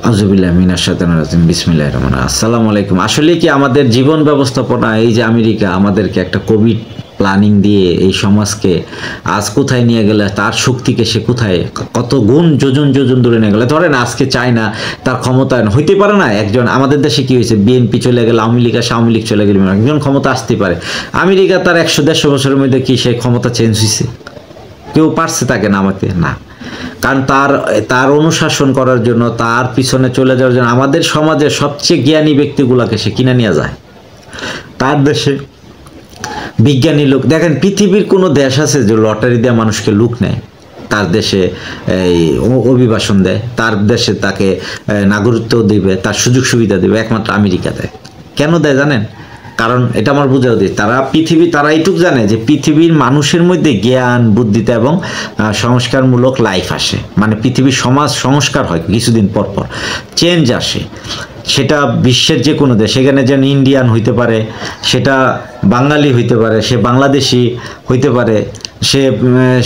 আউযুবিল্লাহি মিনাশ শাইতানির রাজিম বিসমিল্লাহির রহমানির রহিম। আসসালামু আলাইকুম। আসলে কি আমাদের জীবন ব্যবস্থাপনা এই যে আমেরিকা আমাদেরকে একটা কোভিড প্ল্যানিং দিয়ে এই সমাজকে আজ কোথায় নিয়ে গেলে, তার শক্তিকে সে কোথায় কত গুণ যোজন যোজন দূরে নিয়ে গেলে। ধরেন আজকে চায়না তার ক্ষমতায়ন হইতে পারে না, একজন আমাদের দেশে কি হয়েছে, বিএনপি চলে গেল, আওয়ামী লীগ আসে, আওয়ামী লীগ চলে গেল, একজন ক্ষমতা আসতে পারে। আমেরিকা তার 100-150 বছরের মধ্যে কি সেই ক্ষমতা চেঞ্জ হয়েছে? কেউ পারছে তাকে নামাতে? না। কারণ তার অনুশাসন করার জন্য, তার পিছনে চলে যাওয়ার জন্য আমাদের সমাজের সবচেয়ে জ্ঞানী ব্যক্তিগুলোকে সে কিনে নিয়ে যায়। তার দেশে বিজ্ঞানী লোক, দেখেন পৃথিবীর কোনো দেশ আছে যে লটারি দিয়ে মানুষকে লুক নেয়? তার দেশে এই অভিবাসন দেয়, তার দেশে তাকে নাগরিকত্ব দিবে, তার সুযোগ সুবিধা দেবে, একমাত্র আমেরিকা দেয়। কেন দেয় জানেন? কারণ এটা আমার বোঝা উচিত, তারা এইটুক জানে যে পৃথিবীর মানুষের মধ্যে জ্ঞান, বুদ্ধিতা এবং সংস্কারমূলক লাইফ আসে, মানে পৃথিবীর সমাজ সংস্কার হয় কিছুদিন পর পর, চেঞ্জ আসে। সেটা বিশ্বের যে কোনো দেশ, সেখানে যেন ইন্ডিয়ান হইতে পারে, সেটা বাঙালি হইতে পারে, সে বাংলাদেশি হইতে পারে,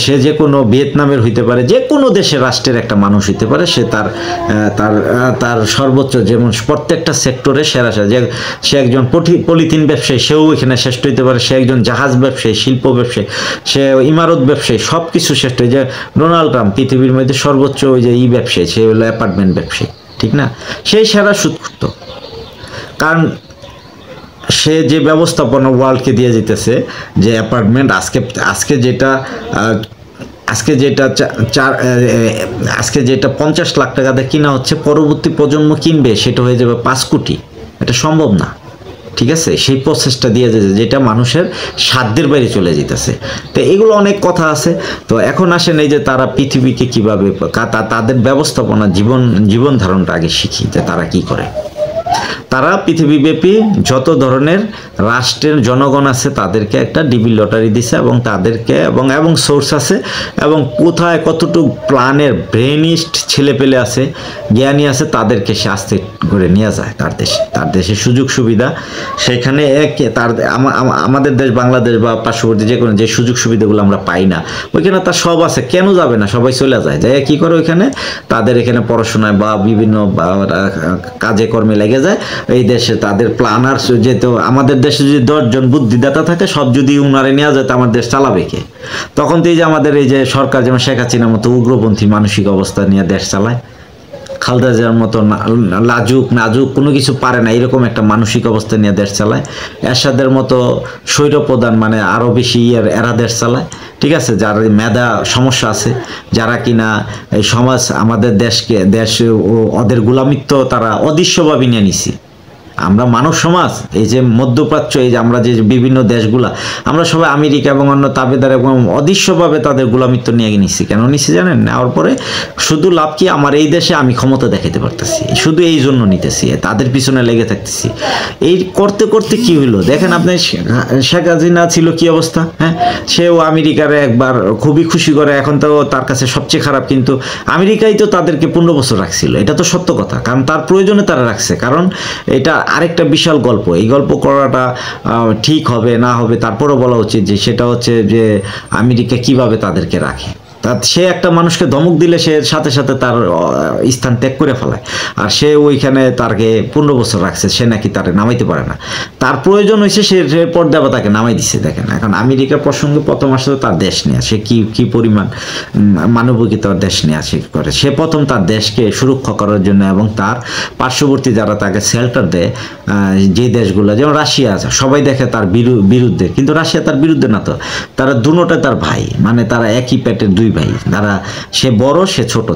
সে যে কোনো ভিয়েতনামের হইতে পারে, যে কোনো দেশের রাষ্ট্রের একটা মানুষ হইতে পারে, সে তার সর্বোচ্চ, যেমন প্রত্যেকটা সেক্টরে সেরা, সে একজন পলিথিন ব্যবসায়ী, সেও এখানে শ্রেষ্ঠ হইতে পারে, সে একজন জাহাজ ব্যবসায়ী, শিল্প ব্যবসায়ী, সে ইমারত ব্যবসায়ী, সব কিছু শ্রেষ্ঠ। যে ডোনাল্ড ট্রাম্প পৃথিবীর মধ্যে সর্বোচ্চ ওই যে ব্যবসায়ী, সে হলো অ্যাপার্টমেন্ট ব্যবসায়ী, ঠিক না? সেই সেরা সুদখুর্ত, কারণ সে যে ব্যবস্থাপনা ওয়ার্ল্ডকে দিয়ে যেতেছে, যে অ্যাপার্টমেন্ট আজকে যেটা 50 লাখ টাকাতে কিনা হচ্ছে, পরবর্তী প্রজন্ম কিনবে সেটা হয়ে যাবে 5 কোটি। এটা সম্ভব না, ঠিক আছে? সেই প্রসেসটা দিয়ে যেতে, যেটা মানুষের সাধ্যের বাইরে চলে যেতেছে। তো এগুলো অনেক কথা আছে। তো এখন আসেন এই যে তারা পৃথিবীকে কিভাবে, তাদের ব্যবস্থাপনা, জীবন ধারণটা আগে শিখি, যে তারা কি করে। তারা পৃথিবীব্যাপী যত ধরনের রাষ্ট্রের জনগণ আছে তাদেরকে একটা ডিবি লটারি দিছে, এবং তাদেরকে এবং সোর্স আছে, এবং কোথায় কতটুকু প্ল্যানের ব্রেনিস্ট ছেলেপেলে আছে, জ্ঞানী আছে, তাদেরকে সে আস্তে করে নিয়ে যায় তার দেশে সুযোগ সুবিধা। সেখানে আমাদের দেশ বাংলাদেশ বা পার্শ্ববর্তী যে কোনো যে সুযোগ সুবিধাগুলো আমরা পাই না, ওইখানে তার সব আছে। কেন যাবে না? সবাই চলে যায়, কি করে ওইখানে তাদের এখানে পড়াশোনায় বা বিভিন্ন কাজে কর্মে লেগে যায়। এই দেশে তাদের প্ল্যানার, যেহেতু আমাদের দেশে যদি 10 জন বুদ্ধিদাতা থাকে, সব যদি উনারে নেওয়া যায়, তো আমার দেশ চালাবে কে? তখন তো এই যে আমাদের এই যে সরকার, যেমন শেখ হাসিনার মতো উগ্রপন্থী মানসিক অবস্থা নিয়ে দেশ চালায়, খালেদা জিয়ার মতো নাজুক কোনো কিছু পারে না, এরকম একটা মানসিক অবস্থা নিয়ে দেশ চালায়, এরশাদের মতো স্বৈরপ্রধান, মানে আরও বেশি এরা দেশ চালায়, ঠিক আছে? যার মেধা সমস্যা আছে, যারা কিনা এই সমাজ, আমাদের দেশ ওদের গোলামিত্ব তারা অদৃশ্যভাবে নিয়ে নিছি। আমরা মানব সমাজ, এই যে মধ্যপ্রাচ্য, এই যে আমরা যে বিভিন্ন দেশগুলা, আমরা সবাই আমেরিকা এবং অন্য তাবেদার এবং অদৃশ্যভাবে তাদের গোলামিত্ব নিয়ে নিচ্ছি। কেন নিচ্ছি জানেন? নেওয়ার পরে শুধু লাভ কি, আমার এই দেশে আমি ক্ষমতা দেখাতে পারতেছি, শুধু এই জন্য নিতেছি, তাদের পিছনে লেগে থাকতেছি। এই করতে করতে কি হইলো দেখেন আপনি, শেখ হাসিনা ছিল কি অবস্থা, হ্যাঁ? সেও আমেরিকারে একবার খুবই খুশি করে, এখন তো তার কাছে সবচেয়ে খারাপ, কিন্তু আমেরিকাই তো তাদেরকে 15 বছর রাখছিল, এটা তো সত্য কথা, কারণ তার প্রয়োজনে তারা রাখছে। কারণ এটা আরেকটা বিশাল গল্প, এই গল্প করাটা ঠিক হবে না হবে, তারপরও বলা উচিত যে সেটা হচ্ছে যে আমেরিকা কিভাবে তাদেরকে রাখে। সে একটা মানুষকে ধমক দিলে সে সাথে সাথে তার স্থান ত্যাগ করে ফেলায়, আর সে ওইখানে তাকে 15 বছর রাখছে, সে নাকি তারে নামাইতে পারে না, তার প্রয়োজন হয়েছে, সে পর্দা বা তাকে নামাই দিচ্ছে। দেখেন এখন আমেরিকার প্রসঙ্গে প্রথম আসলে তার দেশ নিয়ে সে কি পরিমাণ মানবিকতার দেশ নিয়ে সে করে, সে প্রথম তার দেশকে সুরক্ষা করার জন্য এবং তার পার্শ্ববর্তী যারা তাকে শেল্টার দেয়, যে দেশগুলো, যেমন রাশিয়া আছে, সবাই দেখে তার বিরুদ্ধে, কিন্তু রাশিয়া তার বিরুদ্ধে না, তো তারা দুটোটা তার ভাই, মানে তারা একই পেটের দুই ভাই, তারা সে বড় সে ছোট,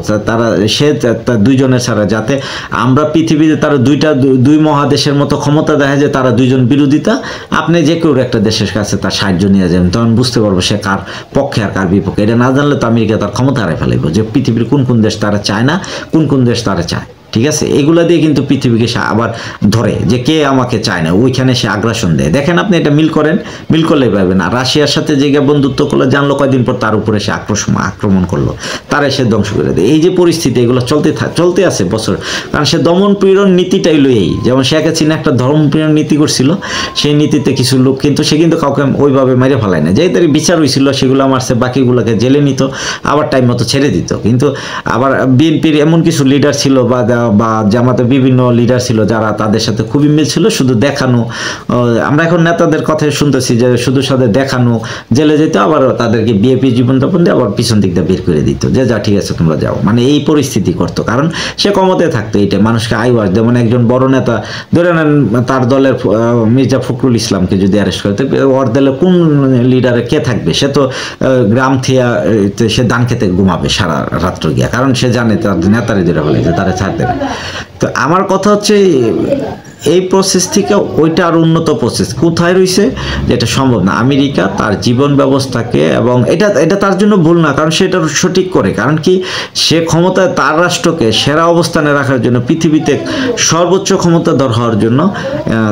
তার দুইজনের ছাড়া, যাতে আমরা পৃথিবীতে তারা দুই মহাদেশের মতো ক্ষমতা দেখা যায়, তারা দুইজন বিরোধিতা, আপনি যে কেউ একটা দেশের কাছে তার সাহায্য নিয়ে যাবেন, তখন বুঝতে পারবো সে কার পক্ষে আর কার বিপক্ষে। এটা না জানলে তো আমেরিকা তার ক্ষমতা হারাই ফেলাইব, যে পৃথিবীর কোন দেশ তারা চায় না, কোন দেশ তারা চায়, ঠিক আছে? এগুলা দিয়ে কিন্তু পৃথিবীকে সে আবার ধরে যে কে আমাকে চায় না, ওইখানে সে আগ্রাসন দেয়। দেখেন আপনি এটা মিল করলেই পাবেন। আর রাশিয়ার সাথে যে বন্ধুত্ব করলো, জানলো কয়দিন পর তার উপরে সে আক্রমণ করলো, তারা সে ধ্বংস করে দেয়। এই যে পরিস্থিতি, এগুলো চলতে আছে বছর, কারণ সে দমন পীড়ন নীতিটাই লইই, যেমন শেখ হাসিনা একটা দমন পীড়ন নীতি করছিল, সেই নীতিতে কিছু লোক কিন্তু কাউকে ওইভাবে মেরে ফেলায় না, যে তার বিচার হয়েছিল সেগুলো মারছে, বাকিগুলোকে জেলে নিত, আবার টাইম মতো ছেড়ে দিত। কিন্তু আবার বিএনপির এমন কিছু লিডার ছিল বা বা জামাতের বিভিন্ন লিডার ছিল যারা তাদের সাথে খুবই মিল ছিল, শুধু দেখানো। আমরা এখন নেতাদের কথা শুনতেছি যে শুধু সাথে দেখানো, জেলে যেত, আবার তাদেরকে বিএপি জীবনযাপন দিয়ে আবার পিছন দিক দিয়ে বের করে দিত যে যা ঠিক আছে তোমরা যাও, মানে এই পরিস্থিতি করতো। কারণ সে ক্ষমতায় থাকতো, এইটা মানুষকে আইওয়াজ, যেমন একজন বড় নেতা ধরে নেন তার দলের মির্জা ফখরুল ইসলামকে যদি অ্যারেস্ট করে, ওর দলে কোন লিডারে কে থাকবে? সে তো গ্রাম থিয়া সে ধান খেতে ঘুমাবে সারা রাত্র গিয়া, কারণ সে জানে তার নেতারে ধরে বলে যে তারা ছাড় দেবে। তো আমার কথা হচ্ছে এই প্রসেস থেকে ওইটা আর উন্নত প্রসেস কোথায় রয়েছে, যেটা সম্ভব না। আমেরিকা তার জীবন ব্যবস্থাকে, এবং এটা তার জন্য ভুল না, কারণ সেটা সঠিক করে, কারণ কি সে ক্ষমতায় তার রাষ্ট্রকে সেরা অবস্থানে রাখার জন্য, পৃথিবীতে সর্বোচ্চ ক্ষমতাধর হওয়ার জন্য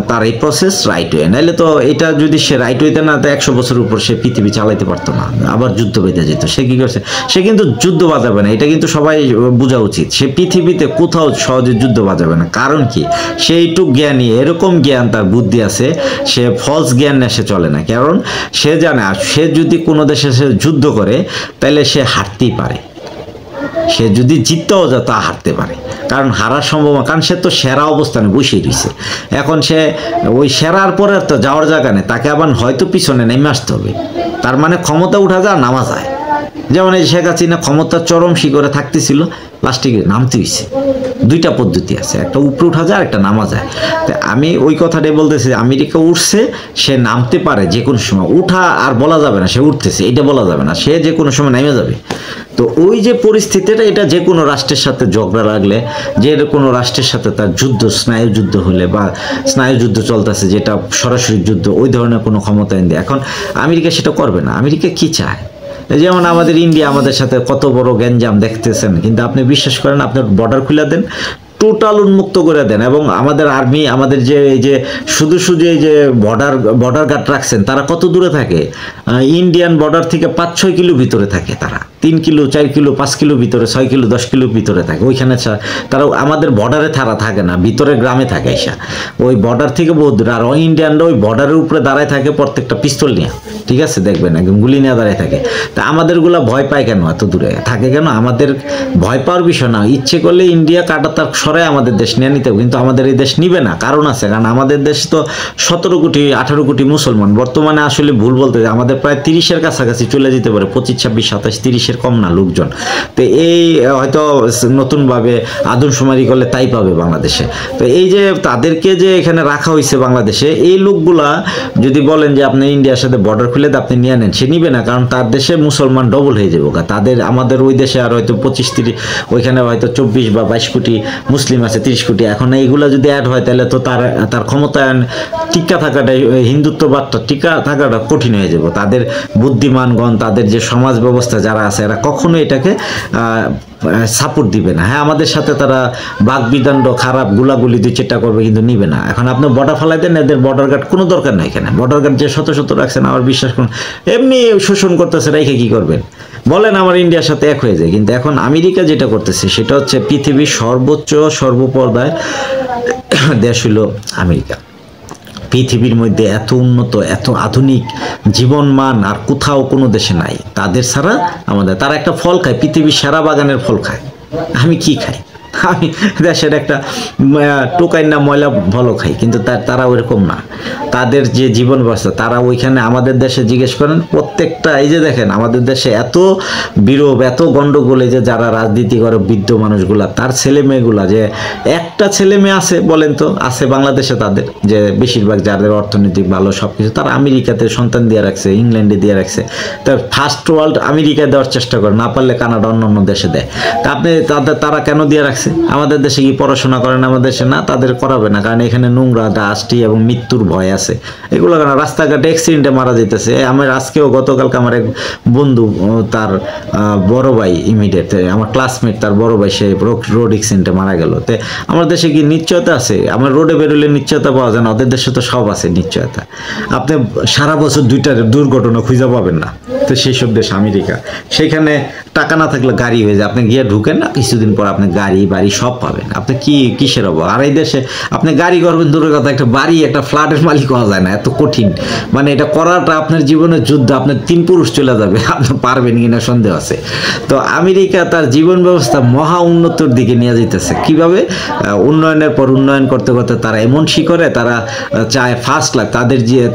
তার এই প্রসেস রাইট ওয়ে। নাহলে তো এটা যদি সে রাইট ওয়েতে না, তো 100 বছরের উপর সে পৃথিবী চালাইতে পারতো না, আবার যুদ্ধ বেঁধে যেত। সে কি করছে? সে কিন্তু যুদ্ধ বাজাবে না, এটা কিন্তু সবাই বোঝা উচিত। সে পৃথিবীতে কোথাও সহজে যুদ্ধ বাজাবে না, কারণ কি সে এইটুক জ্ঞানী, এরকম জ্ঞান তার বুদ্ধি আছে, সে ফলস জ্ঞান না, সে চলে না। কারণ সে জানে সে যদি কোনো দেশে সে যুদ্ধ করে তাহলে সে হারতেই পারে, সে যদি জিততেও যায় তা হারতে পারে, কারণ হারার সম্ভাবনা, কারণ সে তো সেরা অবস্থানে বসে দিছে। এখন সে ওই সেরার পরে তো যাওয়ার জায়গা নেই, তাকে আবার হয়তো পিছনে নেমে আসতে হবে। তার মানে ক্ষমতা উঠা যায়, নামা যায়। যেমন এই শেখ হাসিনা ক্ষমতার চরম শিখরে থাকতেছিল, লাস্টে নামতে হয়েছে। দুইটা পদ্ধতি আছে, একটা উপরে উঠা যায়, একটা নামা যায়। তো আমি ওই কথাটাই বলতেছি, আমেরিকা উঠছে, সে নামতে পারে যে কোনো সময়। উঠা আর বলা যাবে না সে উঠতেছে, এটা বলা যাবে না, সে যে কোনো সময় নেমে যাবে। তো ওই যে পরিস্থিতিটা, এটা যে কোনো রাষ্ট্রের সাথে ঝগড়া লাগলে, যে কোনো রাষ্ট্রের সাথে তার যুদ্ধ, স্নায়ু যুদ্ধ হলে, বা স্নায়ু যুদ্ধ চলতেছে যেটা সরাসরি যুদ্ধ, ওই ধরনের কোনো ক্ষমতা এনে, এখন আমেরিকা সেটা করবে না। আমেরিকা কি চায়? যেমন আমাদের ইন্ডিয়া আমাদের সাথে কত বড় গ্যাঞ্জাম দেখতেছেন, কিন্তু আপনি বিশ্বাস করেন, আপনার বর্ডার খুলে দেন, টোটাল উন্মুক্ত করে দেন, এবং আমাদের আর্মি, আমাদের যে এই যে শুধু এই যে বর্ডার গার্ড রাখছেন, তারা কত দূরে থাকে? ইন্ডিয়ান বর্ডার থেকে 5-6 কিলো ভিতরে থাকে, তারা 3 কিলো 4 কিলো 5 কিলো ভিতরে, 6 কিলো 10 কিলো ভিতরে থাকে। ওইখানে তারা আমাদের বর্ডারে তারা থাকে না, ভিতরে গ্রামে থাকে। এসা ওই বর্ডার থেকে বহু দূর। আর ইন্ডিয়ানরা ওই বর্ডারের উপরে দাঁড়ায় থাকে, প্রত্যেকটা পিস্তল নিয়ে, ঠিক আছে, দেখবেন একদম গুলি নিয়ে দাঁড়ায় থাকে। তা আমাদেরগুলা ভয় পায় কেন? এত দূরে থাকে কেন? আমাদের ভয় পাওয়ার বিষয় না, ইচ্ছে করলে ইন্ডিয়া কাটা তার সরাই আমাদের দেশ নিয়ে নিতে, কিন্তু আমাদের এই দেশ নিবে না। কারণ আছে, কারণ আমাদের দেশ তো 17 কোটি 18 কোটি মুসলমান। বর্তমানে আসলে ভুল বলতে, আমাদের প্রায় 30-এর কাছাকাছি চলে যেতে পারে, 25, 26, 27, 30-এর কম না লোকজন। তো এই হয়তো নতুনভাবে আদমশুমারি করলে তাই পাবে বাংলাদেশে। তো এই যে তাদেরকে যে এখানে রাখা হয়েছে বাংলাদেশে, এই লোকগুলা যদি বলেন যে আপনি ইন্ডিয়ার সাথে বর্ডার খুলে আপনি নিয়ে নেন, সে নিবে না, কারণ তার দেশে মুসলমান ডবল হয়ে যাবে। তাদের আমাদের ওই দেশে আর হয়তো 25-30, ওইখানে হয়তো 24 বা 22 কোটি মুসলিম আছে, 30 কোটি। এখন এইগুলা যদি অ্যাড হয়, তাহলে তো তার ক্ষমতায়ন টিকা থাকাটা, হিন্দুত্ববাদটা টিকা থাকাটা কঠিন হয়ে যাবে। তাদের বুদ্ধিমানগণ, তাদের যে সমাজ ব্যবস্থা যারা আছে, এরা কখনো এটাকে সাপোর্ট দিবে না। হ্যাঁ, আমাদের সাথে তারা বাকবিদণ্ড, খারাপ গুলাগুলি 2-4টা করবে, কিন্তু নিবে না। এখন আপনি বর্ডার ফালাই দেন, এদের বর্ডার গার্ড কোনো দরকার নাই। এখানে বর্ডার গার্ড যে শত শত রাখছেন, আমার বিশ্বাস করুন, এমনি শোষণ করতেছে, রেখে কি করবেন বলেন? আমার ইন্ডিয়ার সাথে এক হয়ে যায়। কিন্তু এখন আমেরিকা যেটা করতেছে, সেটা হচ্ছে পৃথিবীর সর্বোচ্চ সর্বপর্দায় দেশ হলো আমেরিকা। পৃথিবীর মধ্যে এত উন্নত, এত আধুনিক জীবনমান আর কোথাও কোনো দেশে নাই। তাদের ছাড়া আমাদের, তারা একটা ফল খায়, পৃথিবীর সারা বাগানের ফল খায়। আমি কি খাই? আমি দেশের একটা টোকাই না ময়লা ভালো খাই, কিন্তু তারা ওইরকম না। তাদের যে জীবন ব্যবস্থা, তারা ওইখানে আমাদের দেশে জিজ্ঞেস করেন প্রত্যেকটা, এই যে দেখেন আমাদের দেশে এত বিরোধ, এত গন্ডগোলে, যে যারা রাজনীতি করে বৃদ্ধ মানুষগুলা, তার ছেলে মেয়েগুলা, যে একটা ছেলে মেয়ে আছে বলেন তো, আছে বাংলাদেশে তাদের, যে বেশিরভাগ যাদের অর্থনৈতিক ভালো সব কিছু, তারা আমেরিকাতে সন্তান দিয়ে রাখছে, ইংল্যান্ডে দিয়ে রাখছে। তার ফার্স্ট ওয়ার্ল্ড আমেরিকায় দেওয়ার চেষ্টা করে, না পারলে কানাডা, অন্য দেশে দেয়। তা আপনি তারা কেন দিয়ে রাখছে? আমাদের দেশে কি পড়াশোনা করেন? আমাদের দেশে না, তাদের করাবে না, কারণ এখানে নোংরা, ডাস্টি এবং মৃত্যুর ভয় আছে। এগুলো কেন? রাস্তাঘাটে অ্যাক্সিডেন্টে মারা যেতেছে। আমার আজকেও, গতকালকে আমার এক বন্ধু, তার বড় ভাই, ইমিডিয়েট আমার ক্লাসমেট, তার বড় ভাই, সে রোড অ্যাক্সিডেন্টে মারা গেল। তো আমার দেশে কি নিশ্চয়তা আছে? আমার রোডে বেরোলে নিশ্চয়তা পাওয়া যায় না, ওদের দেশে তো সব আছে নিশ্চয়তা। আপনি সারা বছর 2টা দুর্ঘটনা খুঁজে পাবেন না। তো সেই সব দেশ আমেরিকা, সেখানে টাকা না থাকলে গাড়ি হয়ে যায়, আপনি গিয়ে ঢুকেন না, কিছুদিন পর আপনি গাড়ি বাড়ি সব পাবেন। আপনি কিসের অভাব? আর এই দেশে আপনি গাড়ি করবেন দূরের কথা, একটা বাড়ি, একটা ফ্ল্যাটের মালিক হওয়া যায় না, এত কঠিন। মানে এটা করাটা আপনার জীবনের যুদ্ধ। আপনি আপনার 3 পুরুষ চলে যাবে, আপনি পারবেন কিনা সন্দেহ আছে। তো আমেরিকা তার জীবন ব্যবস্থা মহা উন্নতর দিকে নিয়ে যেতেছে। কিভাবে? উন্নয়নের পর উন্নয়ন করতে করতে তারা এমন শিখরে তারা চায় ফার্স্ট লাখ,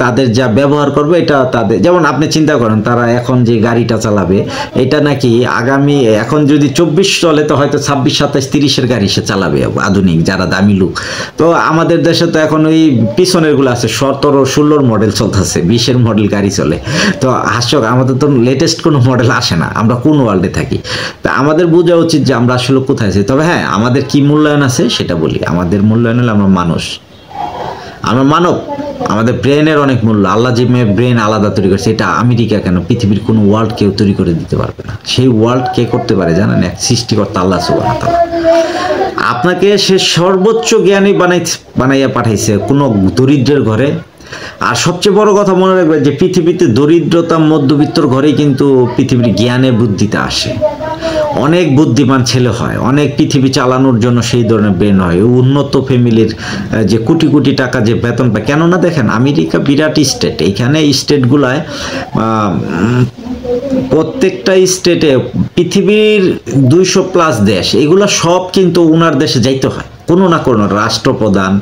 তাদের যা ব্যবহার করবে এটা তাদের, যেমন আপনি চিন্তা করেন তারা এখন যে গাড়িটা চালাবে এটা নাকি আগামী, এখন যদি 24 চলে তো হয়তো 26, 27, 30-এর গাড়ি সে চালাবে আধুনিক যারা দামি লোক। তো আমাদের দেশে তো এখন ওই পিছনের গুলো আছে 17, 16 মডেল চলতেছে, 20-এর মডেল গাড়ি চলে। তো হাস্যক, আমাদের তো লেটেস্ট কোনো মডেল আসে না, আমরা কোন ওয়ার্ল্ডে থাকি? তা আমাদের বোঝা উচিত যে আমরা আসলে কোথায় আছি। তবে হ্যাঁ, আমাদের কি মূল্যায়ন আছে সেটা বলি। আমাদের মূল্যায়ন হলে আমরা মানুষ, আমরা মানব, আমাদের ব্রেনের অনেক মূল্য। আল্লাহ যে ব্রেন আলাদা তৈরি করছে, এটা আমেরিকা কেন পৃথিবীর কোনো ওয়ার্ল্ড কেউ তৈরি করে দিতে পারবে না। সেই ওয়ার্ল্ড কে করতে পারে জানেন? এক সৃষ্টিকর্তা আল্লাহ সুবহানাহু ওয়া তাআলা। আপনাকে সে সর্বোচ্চ জ্ঞানী বানাইয়া পাঠাইছে কোনো দরিদ্রের ঘরে। আর সবচেয়ে বড় কথা মনে রাখবেন যে পৃথিবীতে দরিদ্রতা মধ্যবিত্তর ঘরেই কিন্তু পৃথিবীর জ্ঞানে বুদ্ধিতে আসে। অনেক বুদ্ধিমান ছেলে হয়, অনেক পৃথিবী চালানোর জন্য সেই ধরনের ব্রেন হয়। উন্নত ফ্যামিলির যে কোটি কোটি টাকা যে বেতন পায়, কেননা দেখেন আমেরিকা বিরাট স্টেট, এইখানে স্টেটগুলায় প্রত্যেকটা স্টেটে পৃথিবীর 200+ দেশ, এগুলো সব কিন্তু উনার দেশে যাইতে হয় কোনো না কোনো রাষ্ট্রপ্রধান,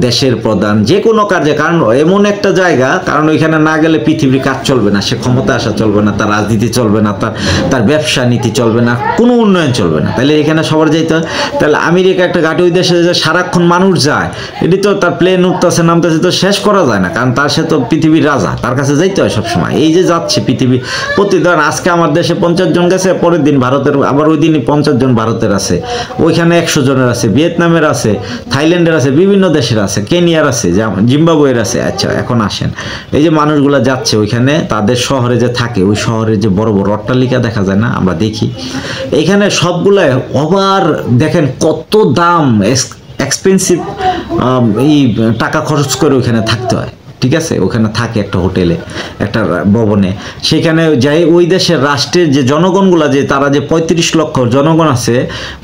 দেশের প্রধান, যে কোনো কাজে। কারণ এমন একটা জায়গা, কারণ ওইখানে না গেলে পৃথিবীর কাজ চলবে না, সে ক্ষমতা আসা চলবে না, তার রাজনীতি চলবে না, তার ব্যবসা নীতি চলবে না, কোনো উন্নয়ন চলবে না। তাহলে এখানে সবার যাইতে হয়। তাহলে আমেরিকা একটা ঘাটি, ওই দেশে যে সারাক্ষণ মানুষ যায়, এটি তো তার প্লেন উঠতেছে নামতেছে তো শেষ করা যায় না, কারণ তার সে তো পৃথিবীর রাজা, তার কাছে যাইতে হয় সবসময়। এই যে যাচ্ছে পৃথিবী প্রতিদিন, আজকে আমার দেশে 50 জন গেছে, পরের দিন ভারতের, আবার ওই দিনই 50 জন ভারতের আছে, ওইখানে 100 জনের আছে, ভিয়েতনামের আছে, থাইল্যান্ডের আছে, বিভিন্ন দেশের আছে, কেনিয়ার আছে, জিম্বাবুয়ের আছে। আচ্ছা, এখন আসেন, এই যে মানুষগুলা যাচ্ছে ওইখানে, তাদের শহরে যে থাকে, ওই শহরে যে বড় বড় অট্টালিকা দেখা যায় না, আমরা দেখি এখানে সবগুলাই ওভার, দেখেন কত দাম, এক্সপেন্সিভ, এই টাকা খরচ করে ওইখানে থাকতে হয়। ঠিক আছে, ওখানে থাকে একটা হোটেলে, একটা ভবনে, সেখানে যাই ওই দেশের রাষ্ট্রের যে জনগণগুলা, যে তারা যে 35 লক্ষ জনগণ আছে,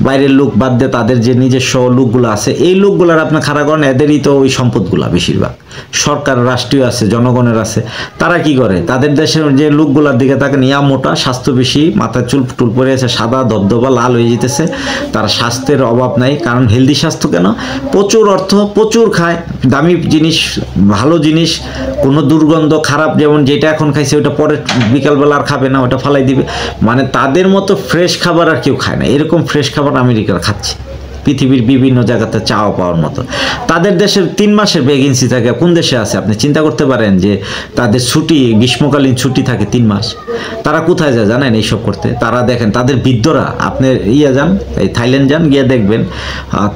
বাইরের লোক বাদ দিয়ে তাদের যে নিজস্ব লোকগুলো আছে, এই লোকগুলার আপনি খাড়া করেন, এদেরই তো ওই সম্পদগুলা বেশিরভাগ, সরকার রাষ্ট্রীয় আছে, জনগণের আছে। তারা কি করে? তাদের দেশের যে লোকগুলার দিকে তাকে নিয়া মোটা, স্বাস্থ্য বেশি, মাথায় চুল টুল পরে আছে, সাদা ধবধবা লাল হয়ে যেতেছে, তার স্বাস্থ্যের অভাব নাই। কারণ হেলদি স্বাস্থ্য কেন? প্রচুর অর্থ, প্রচুর খায়, দামি জিনিস, ভালো জিনিস, কোনো দুর্গন্ধ খারাপ, যেমন যেটা এখন খাইছে ওটা পরে বিকালবেলা আর খাবে না, ওটা ফালাই দিবে। মানে তাদের মতো ফ্রেশ খাবার আর কেউ খায় না। এরকম ফ্রেশ খাবার আমেরিকার খাচ্ছে, পৃথিবীর বিভিন্ন জায়গাতে চাওয়া পাওয়ার মতো। তাদের দেশের 3 মাসের ভ্যাকেন্সি থাকে, কোন দেশে আছে আপনি চিন্তা করতে পারেন যে তাদের ছুটি, গ্রীষ্মকালীন ছুটি থাকে 3 মাস। তারা কোথায় যায় জানেন এইসব করতে? তারা দেখেন তাদের বৃদ্ধরা, আপনি যান, এই থাইল্যান্ড যান, গিয়ে দেখবেন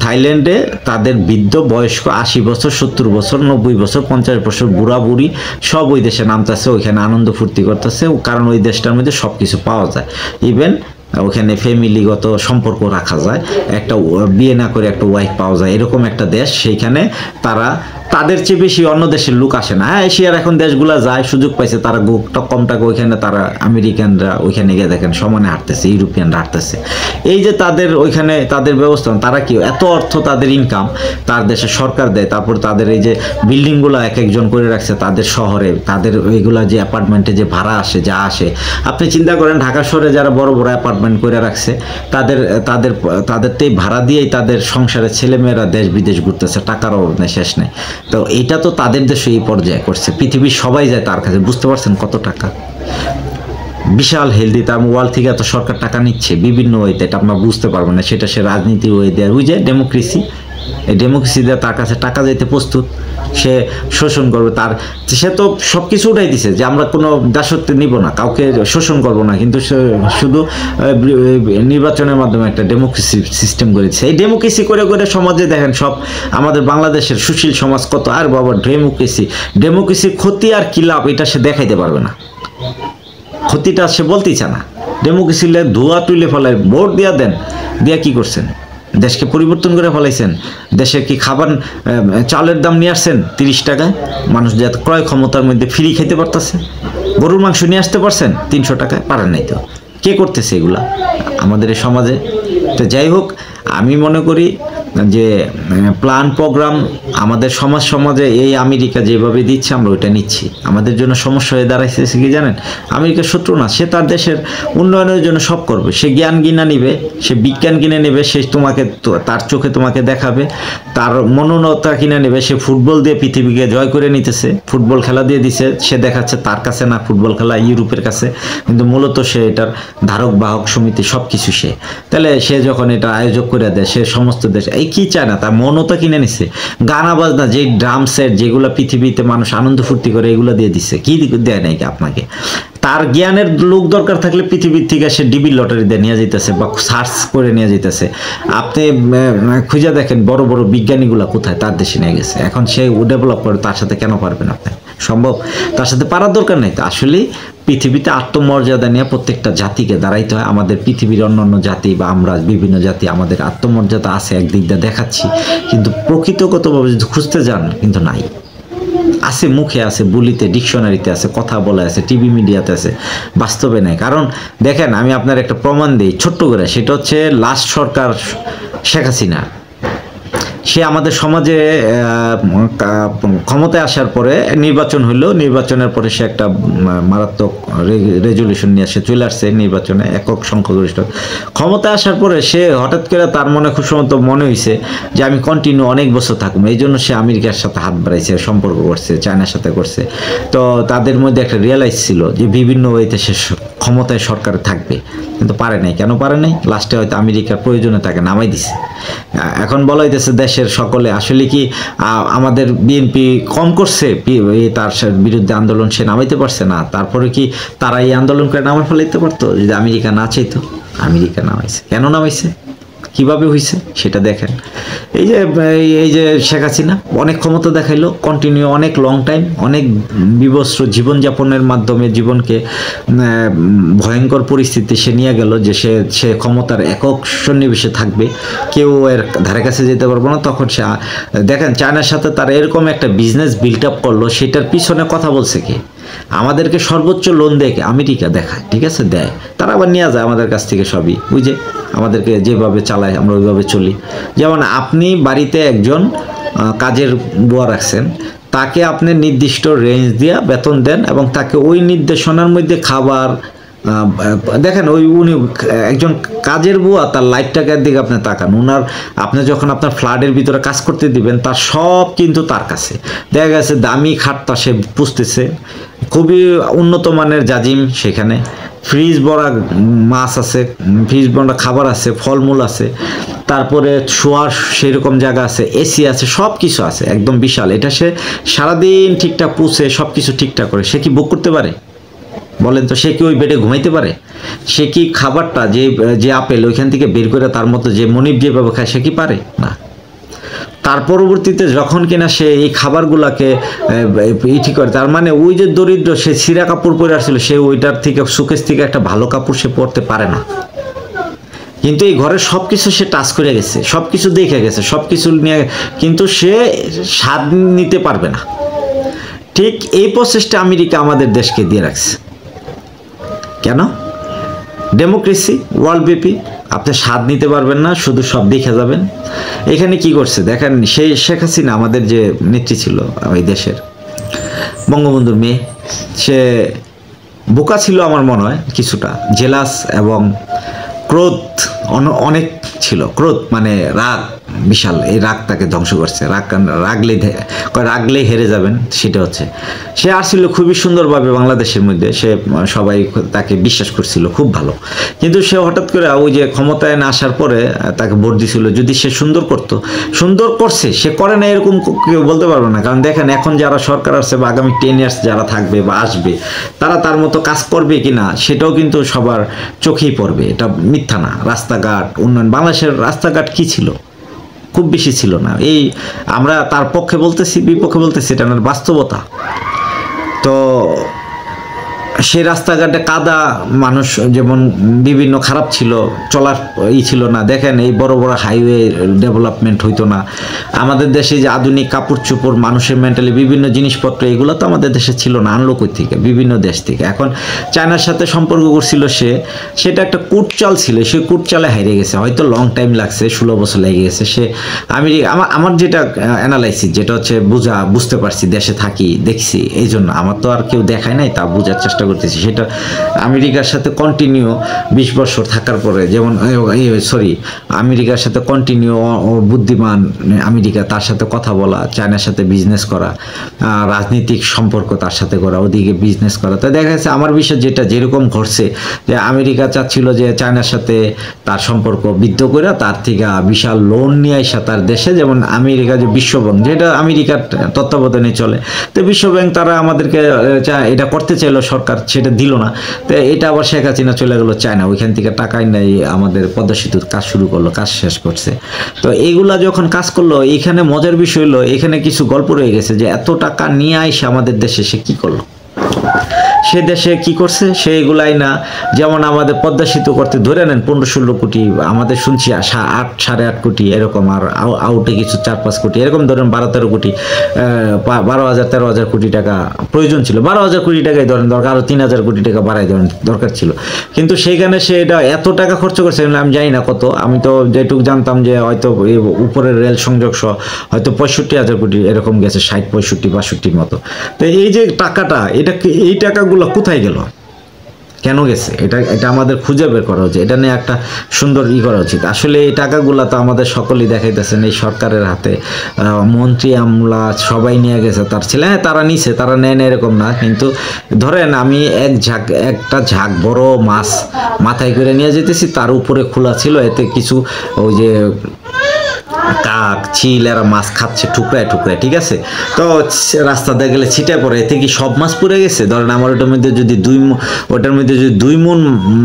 থাইল্যান্ডে তাদের বৃদ্ধ বয়স্ক 80 বছর, 70 বছর, 90 বছর, 50 বছর বুড়া বুড়ি সব ওই দেশে নামতেছে, ওইখানে আনন্দ ফুর্তি করতেছে, কারণ ওই দেশটার মধ্যে সব কিছু পাওয়া যায়। ইভেন ওখানে ফ্যামিলিগত সম্পর্ক রাখা যায়, একটা বিয়ে না করে একটা ওয়াইফ পাওয়া যায়, এরকম একটা দেশ। সেইখানে তাদের চেয়ে বেশি অন্য দেশের লোক আসে না। হ্যাঁ, এশিয়ার এখন দেশগুলা যায়, সুযোগ পাইছে, তারা কম টাকা, ওইখানে তারা আমেরিকানরা ওইখানে গিয়ে দেখেন সমানে হাঁটতেছে, ইউরোপিয়ানরা হাঁটতেছে। এই যে তাদের ওইখানে তাদের ব্যবস্থা, তারা কি এত অর্থ, তাদের ইনকাম তার দেশে সরকার দেয়, তারপর তাদের এই যে বিল্ডিংগুলো এক একজন করে রাখছে তাদের শহরে, তাদের ওইগুলা যে অ্যাপার্টমেন্টে যে ভাড়া আসে, যা আসে, আপনি চিন্তা করেন ঢাকা শহরে যারা বড় বড় অ্যাপার্টমেন্ট করে রাখছে, তাদেরতেই ভাড়া দিয়েই তাদের সংসারের ছেলেমেয়েরা দেশ বিদেশ ঘুরতেছে, টাকার অভাব নেই, শেষ নেই। তো এটা তো তাদের দেশে এই পর্যায়ে করছে, পৃথিবীর সবাই যায় তার কাছে। বুঝতে পারছেন কত টাকা? বিশাল হেলদি। তার ওয়ার্ল্ড থেকে এত সরকার টাকা নিচ্ছে বিভিন্ন ওয়েতে, এটা আপনার বুঝতে পারবেন না। সেটা সে রাজনীতি ওয়ে দেয়, ওই যে ডেমোক্রেসি, এই ডেমোক্রেসি দিয়ে তার কাছে টাকা যাইতে প্রস্তুত, সে শোষণ করবে। সে তো সব কিছু উঠাই দিছে যে আমরা কোনো দাসত্ব নিব না, কাউকে শোষণ করব না, কিন্তু শুধু নির্বাচনের মাধ্যমে একটা ডেমোক্রেসি সিস্টেম করেছে। এই ডেমোক্রেসি করে করে সমাজে দেখেন সব আমাদের বাংলাদেশের সুশীল সমাজ কত, আর বাবা ডেমোক্রেসির ক্ষতি আর কি লাভ এটা সে দেখাইতে পারবে না, ক্ষতিটা সে বলতেই চায় না। ডেমোক্রেসি ধোয়া তুলে ফেলায়, ভোট দিয়া দেন, দিয়া কি করছেন? দেশকে পরিবর্তন করে ফেলাইছেন। দেশে কি খাবার, চালের দাম নিয়ে আসছেন 30 টাকায়, মানুষ যাতে ক্রয় ক্ষমতার মধ্যে ফ্রি খেতে পারতেছে। গরুর মাংস নিয়ে আসতে পারছেন 300 টাকায়, পারেন নাই তো। কে করতেছে এগুলা আমাদের এই সমাজে? তো যাই হোক, আমি মনে করি যে প্ল্যান প্রোগ্রাম আমাদের সমাজে এই আমেরিকা যেভাবে দিচ্ছে আমরা ওইটা নিচ্ছি, আমাদের জন্য সমস্যা হয়ে দাঁড়াইছে কি জানেন? আমেরিকার শত্রু না, সে তার দেশের উন্নয়নের জন্য সব করবে, সে জ্ঞান কিনে নিবে, সে বিজ্ঞান কিনে নেবে, সে তোমাকে তার চোখে তোমাকে দেখাবে, তার মনোনতা কিনে নেবে, সে ফুটবল দিয়ে পৃথিবীকে জয় করে নিতেছে, ফুটবল খেলা দিয়ে দিছে, সে দেখাচ্ছে তার কাছে না ফুটবল খেলা ইউরোপের কাছে, কিন্তু মূলত সে এটার ধারক বাহক সমিতি সব কিছু সে। তাহলে সে যখন এটা আয়োজক করে দেয়, সে সমস্ত দেশ এই কি চায় না, তার মনতা কিনে নিছে, গানা বাজনা যে ড্রাম সেট যেগুলো পৃথিবীতে মানুষ আনন্দ ফুর্তি করে এগুলো দিয়ে দিচ্ছে, কি দেয় নাকি আপনাকে? তার জ্ঞানের লোক দরকার থাকলে পৃথিবীর থেকে সে ডিবি লটারি দিয়ে নিয়ে যেতেছে বা সার্চ করে নিয়ে যেতেছে। আপনি খুঁজে দেখেন বড় বড় বিজ্ঞানীগুলা কোথায়, তার দেশে নিয়ে গেছে, এখন সে ডেভেলপ করে, তার সাথে কেন পারবেন আপনি? সম্ভব? তার সাথে পারার দরকার নেই তো। আসলে পৃথিবীতে আত্মমর্যাদা নিয়ে প্রত্যেকটা জাতিকে দাঁড়াইতে হয়। আমাদের পৃথিবীর অন্যান্য জাতি বা আমরা বিভিন্ন জাতি আমাদের আত্মমর্যাদা আছে একদিক দিয়ে দেখাচ্ছি, কিন্তু প্রকৃতগতভাবে যদি খুঁজতে যান কিন্তু নাই। আছে মুখে, আছে বলিতে, ডিকশনারিতে আছে, কথা বলা আছে, টিভি মিডিয়াতে আছে, বাস্তবে নেই। কারণ দেখেন আমি আপনার একটা প্রমাণ দিই ছোট্ট করে, সেটা হচ্ছে লাস্ট সরকার শেখ হাসিনা, সে আমাদের সমাজে ক্ষমতায় আসার পরে নির্বাচন হইল, নির্বাচনের পরে সে একটা মারাত্মক রেজলিউশন নিয়ে সে চলে আসছে নির্বাচনে একক সংখ্যাগরিষ্ঠ। ক্ষমতায় আসার পরে সে হঠাৎ করে তার মনে খুব সম্ভবত মনে হয়েছে যে আমি কন্টিনিউ অনেক বছর থাকবো, এই জন্য সে আমেরিকার সাথে হাত বাড়াইছে, সম্পর্ক করছে, চায়নার সাথে করছে। তো তাদের মধ্যে একটা রিয়েলাইজ ছিল যে বিভিন্ন ওয়েতে সে ক্ষমতায় সরকারে থাকবে, কিন্তু পারে নাই। কেন পারে নাই? লাস্টে হয়তো আমেরিকার প্রয়োজনে তাকে নামাই দিছে। এখন বলা হইতেছে দেশের সকলে, আসলে কি আমাদের বিএনপি কম করছে তার বিরুদ্ধে আন্দোলন, সে নামাইতে পারছে না? তারপরে কি তারা এই আন্দোলন করে নামার ফেলাইতে পারতো যদি আমেরিকা না চাইতো? আমেরিকা নামাইছে। কেন নামাইছে, কিভাবে হয়েছে সেটা দেখেন। এই যে শেখ হাসিনা অনেক ক্ষমতা দেখাইলো, কন্টিনিউ অনেক লং টাইম, অনেক বিবস্ত্র জীবনযাপনের মাধ্যমে জীবনকে ভয়ঙ্কর পরিস্থিতি সে নিয়ে গেল, যে সে ক্ষমতার একক সন্নিবেশে থাকবে, কেউ এর ধারে কাছে যেতে পারবো না। তখন সে দেখেন চায়নার সাথে তার এরকম একটা বিজনেস বিল্ড আপ করলো, সেটার পিছনে কথা বলছে কে? আমাদেরকে সর্বোচ্চ লোন দেয় আমেরিকা, দেখায়, ঠিক আছে, দেয়, তারা আবার নিয়ে যায় আমাদের কাছ থেকে সবই, ওই যে আমাদেরকে যেভাবে চালায় আমরা ওইভাবে চলি। যেমন আপনি বাড়িতে একজন কাজের বুয়া রাখছেন, তাকে আপনি নির্দিষ্ট রেঞ্জ দিয়ে বেতন দেন এবং তাকে ওই নির্দেশনার মধ্যে খাবার দেখেন, উনি একজন কাজের বুয়া, তার লাইফ টাকার দিকে আপনি তাকান, আপনি যখন আপনার ফ্ল্যাটের ভিতরে কাজ করতে দিবেন তার সব কিন্তু তার কাছে। দেখা গেছে দামি খাটটা সে পুষতেছে, খুবই উন্নত মানের জাজিম, সেখানে ফ্রিজ ভরা মাছ আছে, ফ্রিজ ভরা খাবার আছে, ফলমূল আছে, তারপরে শোয়ার সেরকম জায়গা আছে, এসি আছে, সব কিছু আছে, একদম বিশাল। এটা সে সারাদিন ঠিকঠাক পুষে সব কিছু ঠিকঠাক করে, সে কি বুক করতে পারে বলেন তো? সে কি ওই বেডে ঘুমাইতে পারে? সে কি খাবারটা যে আপেল ওইখান থেকে বের করে তার মতো যে মনিব যেভাবে খায় সে কি পারে? না। তার পরবর্তীতে যখন কিনা সে এই খাবারগুলাকে ঠিক করে, তার মানে ওই যে দরিদ্র, সে ছিঁড়া কাপড় পরে আসছিল, সে ওইটার থেকে সুকেশ থেকে একটা ভালো কাপড় সে পরতে পারে না, কিন্তু এই ঘরের সব কিছু সে টাচ করে গেছে, সব কিছু দেখে গেছে, সব কিছু নিয়ে, কিন্তু সে স্বাদ নিতে পারবে না। ঠিক এই প্রসেসটা আমেরিকা আমাদের দেশকে দিয়ে রাখছে। কেন? ডেমোক্রেসি ওয়ার্ল্ডব্যাপী, আপনি স্বাদ নিতে পারবেন না, শুধু সব দেখে যাবেন। এখানে কি করছে দেখেন, সেই শেখ হাসিনা আমাদের যে নেত্রী ছিল ওই দেশের, বঙ্গবন্ধুর মেয়ে, সে বোকা ছিল আমার মনে হয় কিছুটা, জেলাস এবং ক্রোধ অনেক ছিল। ক্রোধ মানে রাগ বিশাল, এই রাগ তাকে ধ্বংস করছে। রাগলেই হেরে যাবেন, সেটা হচ্ছে সে আসছিল খুবই সুন্দরভাবে বাংলাদেশের মধ্যে, সে সবাই তাকে বিশ্বাস করছিল খুব ভালো, কিন্তু সে হঠাৎ করে ওই যে ক্ষমতায় না আসার পরে তাকে ভোট দিছিল। যদি সে সুন্দর করতো, সুন্দর করছে, সে করে না এরকম কেউ বলতে পারবে না। কারণ দেখেন এখন যারা সরকার আসছে বা আগামী 10 ইয়ার্স যারা থাকবে বা আসবে, তারা তার মতো কাজ করবে কিনা সেটাও কিন্তু সবার চোখেই পড়বে। এটা মিথ্যা না। রাস্তাঘাট উন্নয়ন, বাংলাদেশের রাস্তাঘাট কি ছিল? খুব বেশি ছিল না। এই আমরা তার পক্ষে বলতেছি বিপক্ষে বলতেছি, এটা আমার বাস্তবতা। তো সেই রাস্তাঘাটে কাদা, মানুষ যেমন বিভিন্ন খারাপ ছিল, চলার ছিল না। দেখেন এই বড় বড় হাইওয়ে ডেভেলপমেন্ট হইতো না। আমাদের দেশে যে আধুনিক কাপড় চোপড়, মানুষের মেন্টালি বিভিন্ন জিনিসপত্র, এগুলো তো আমাদের দেশে ছিল না, আনলো কই থেকে? বিভিন্ন দেশ থেকে। এখন চায়নার সাথে সম্পর্ক করছিল সেটা একটা কুটচাল ছিল, সে কুটচালে হারিয়ে গেছে। হয়তো লং টাইম লাগছে, 16 বছর লেগে গেছে। সে আমেরিকা, আমার যেটা অ্যানালাইসিস, যেটা হচ্ছে বুঝতে পারছি, দেশে থাকি, দেখছি, এই জন্য আমার তো আর কেউ দেখায় নাই, তা বোঝার চেষ্টা করতেছি। সেটা আমেরিকার সাথে কন্টিনিউ 20 বছর থাকার পরে, যেমন আমেরিকার সাথে কন্টিনিউ বুদ্ধিমান আমেরিকা, তার সাথে কথা বলা, চায়নার সাথে বিজনেস করা, রাজনৈতিক সম্পর্ক তার সাথে করা, ওদিকে বিজনেস করা। তো দেখা যাচ্ছে আমার বিষয় যেরকম ঘটছে, যে আমেরিকা চাচ্ছিল যে চায়নার সাথে তার সম্পর্ক বৃদ্ধ করে তার থেকে বিশাল লোন নিয়ে আসা তার দেশে, যেমন আমেরিকা যে বিশ্বব্যাংক, যেটা আমেরিকার তত্ত্বাবধানে চলে, তো বিশ্বব্যাংক তারা আমাদেরকে এটা করতে চাইলো, সরকার সেটা দিল না। তো এটা আবার শেখ হাসিনা চলে গেল চায়না, ওইখান থেকে টাকাই নেই, আমাদের পদ্মা সেতুর কাজ শুরু করলো, কাজ শেষ করছে। তো এইগুলা যখন কাজ করলো, এখানে মজার বিষয় হলো, এখানে কিছু গল্প রয়ে গেছে যে এত টাকা নিয়ে আইসে আমাদের দেশে সে কি করলো, সে দেশে কি করছে সেইগুলাই না। যেমন আমাদের পদ্মা সেতু করতে ধরে নেন 15-16 কোটি, আমাদের শুনছি 8 সাড়ে 8 কোটি এরকম, আর আউটে কিছু 4-5 কোটি এরকম, ধরেন 12-13 কোটি, 12,000-13,000 কোটি টাকা প্রয়োজন ছিল। 12,000 কোটি টাকাই ধরেন দরকার, আরো 3,000 কোটি টাকা বাড়াই ধরেন দরকার ছিল। কিন্তু সেইখানে সে এটা এত টাকা খরচ করছে, আমি জানি না কত, আমি তো যেটুকু জানতাম যে হয়তো উপরের রেল সংযোগ সহ হয়তো 65,000 কোটি এরকম গেছে, 60, 65, 62 মতো। তো এই যে টাকাটা, এই টাকাগুলো কোথায় গেল, কেন গেছে, এটা আমাদের খুঁজে বের করা উচিত। এটা নিয়ে একটা সুন্দর করা উচিত। আসলে এই টাকাগুলো তো আমাদের সকলেই দেখাইতেছেন, এই সরকারের হাতে মন্ত্রী আমলা সবাই নিয়ে গেছে, তার ছেলে, হ্যাঁ তারা নিছে, তারা নেয় না এরকম না। কিন্তু ধরেন আমি একটা ঝাঁক বড় মাছ মাথায় করে নিয়ে যেতেছি, তার উপরে খোলা ছিল, এতে কিছু ওই যে কাক, চিল, এরা মাছ খাচ্ছে টুকরায় টুকরায়, ঠিক আছে। তো রাস্তা দিয়ে গেলে ছিটে পড়ে, এতে কি সব মাছ পড়ে গেছে? ধরেন আমার ওটার মধ্যে যদি 2 মণ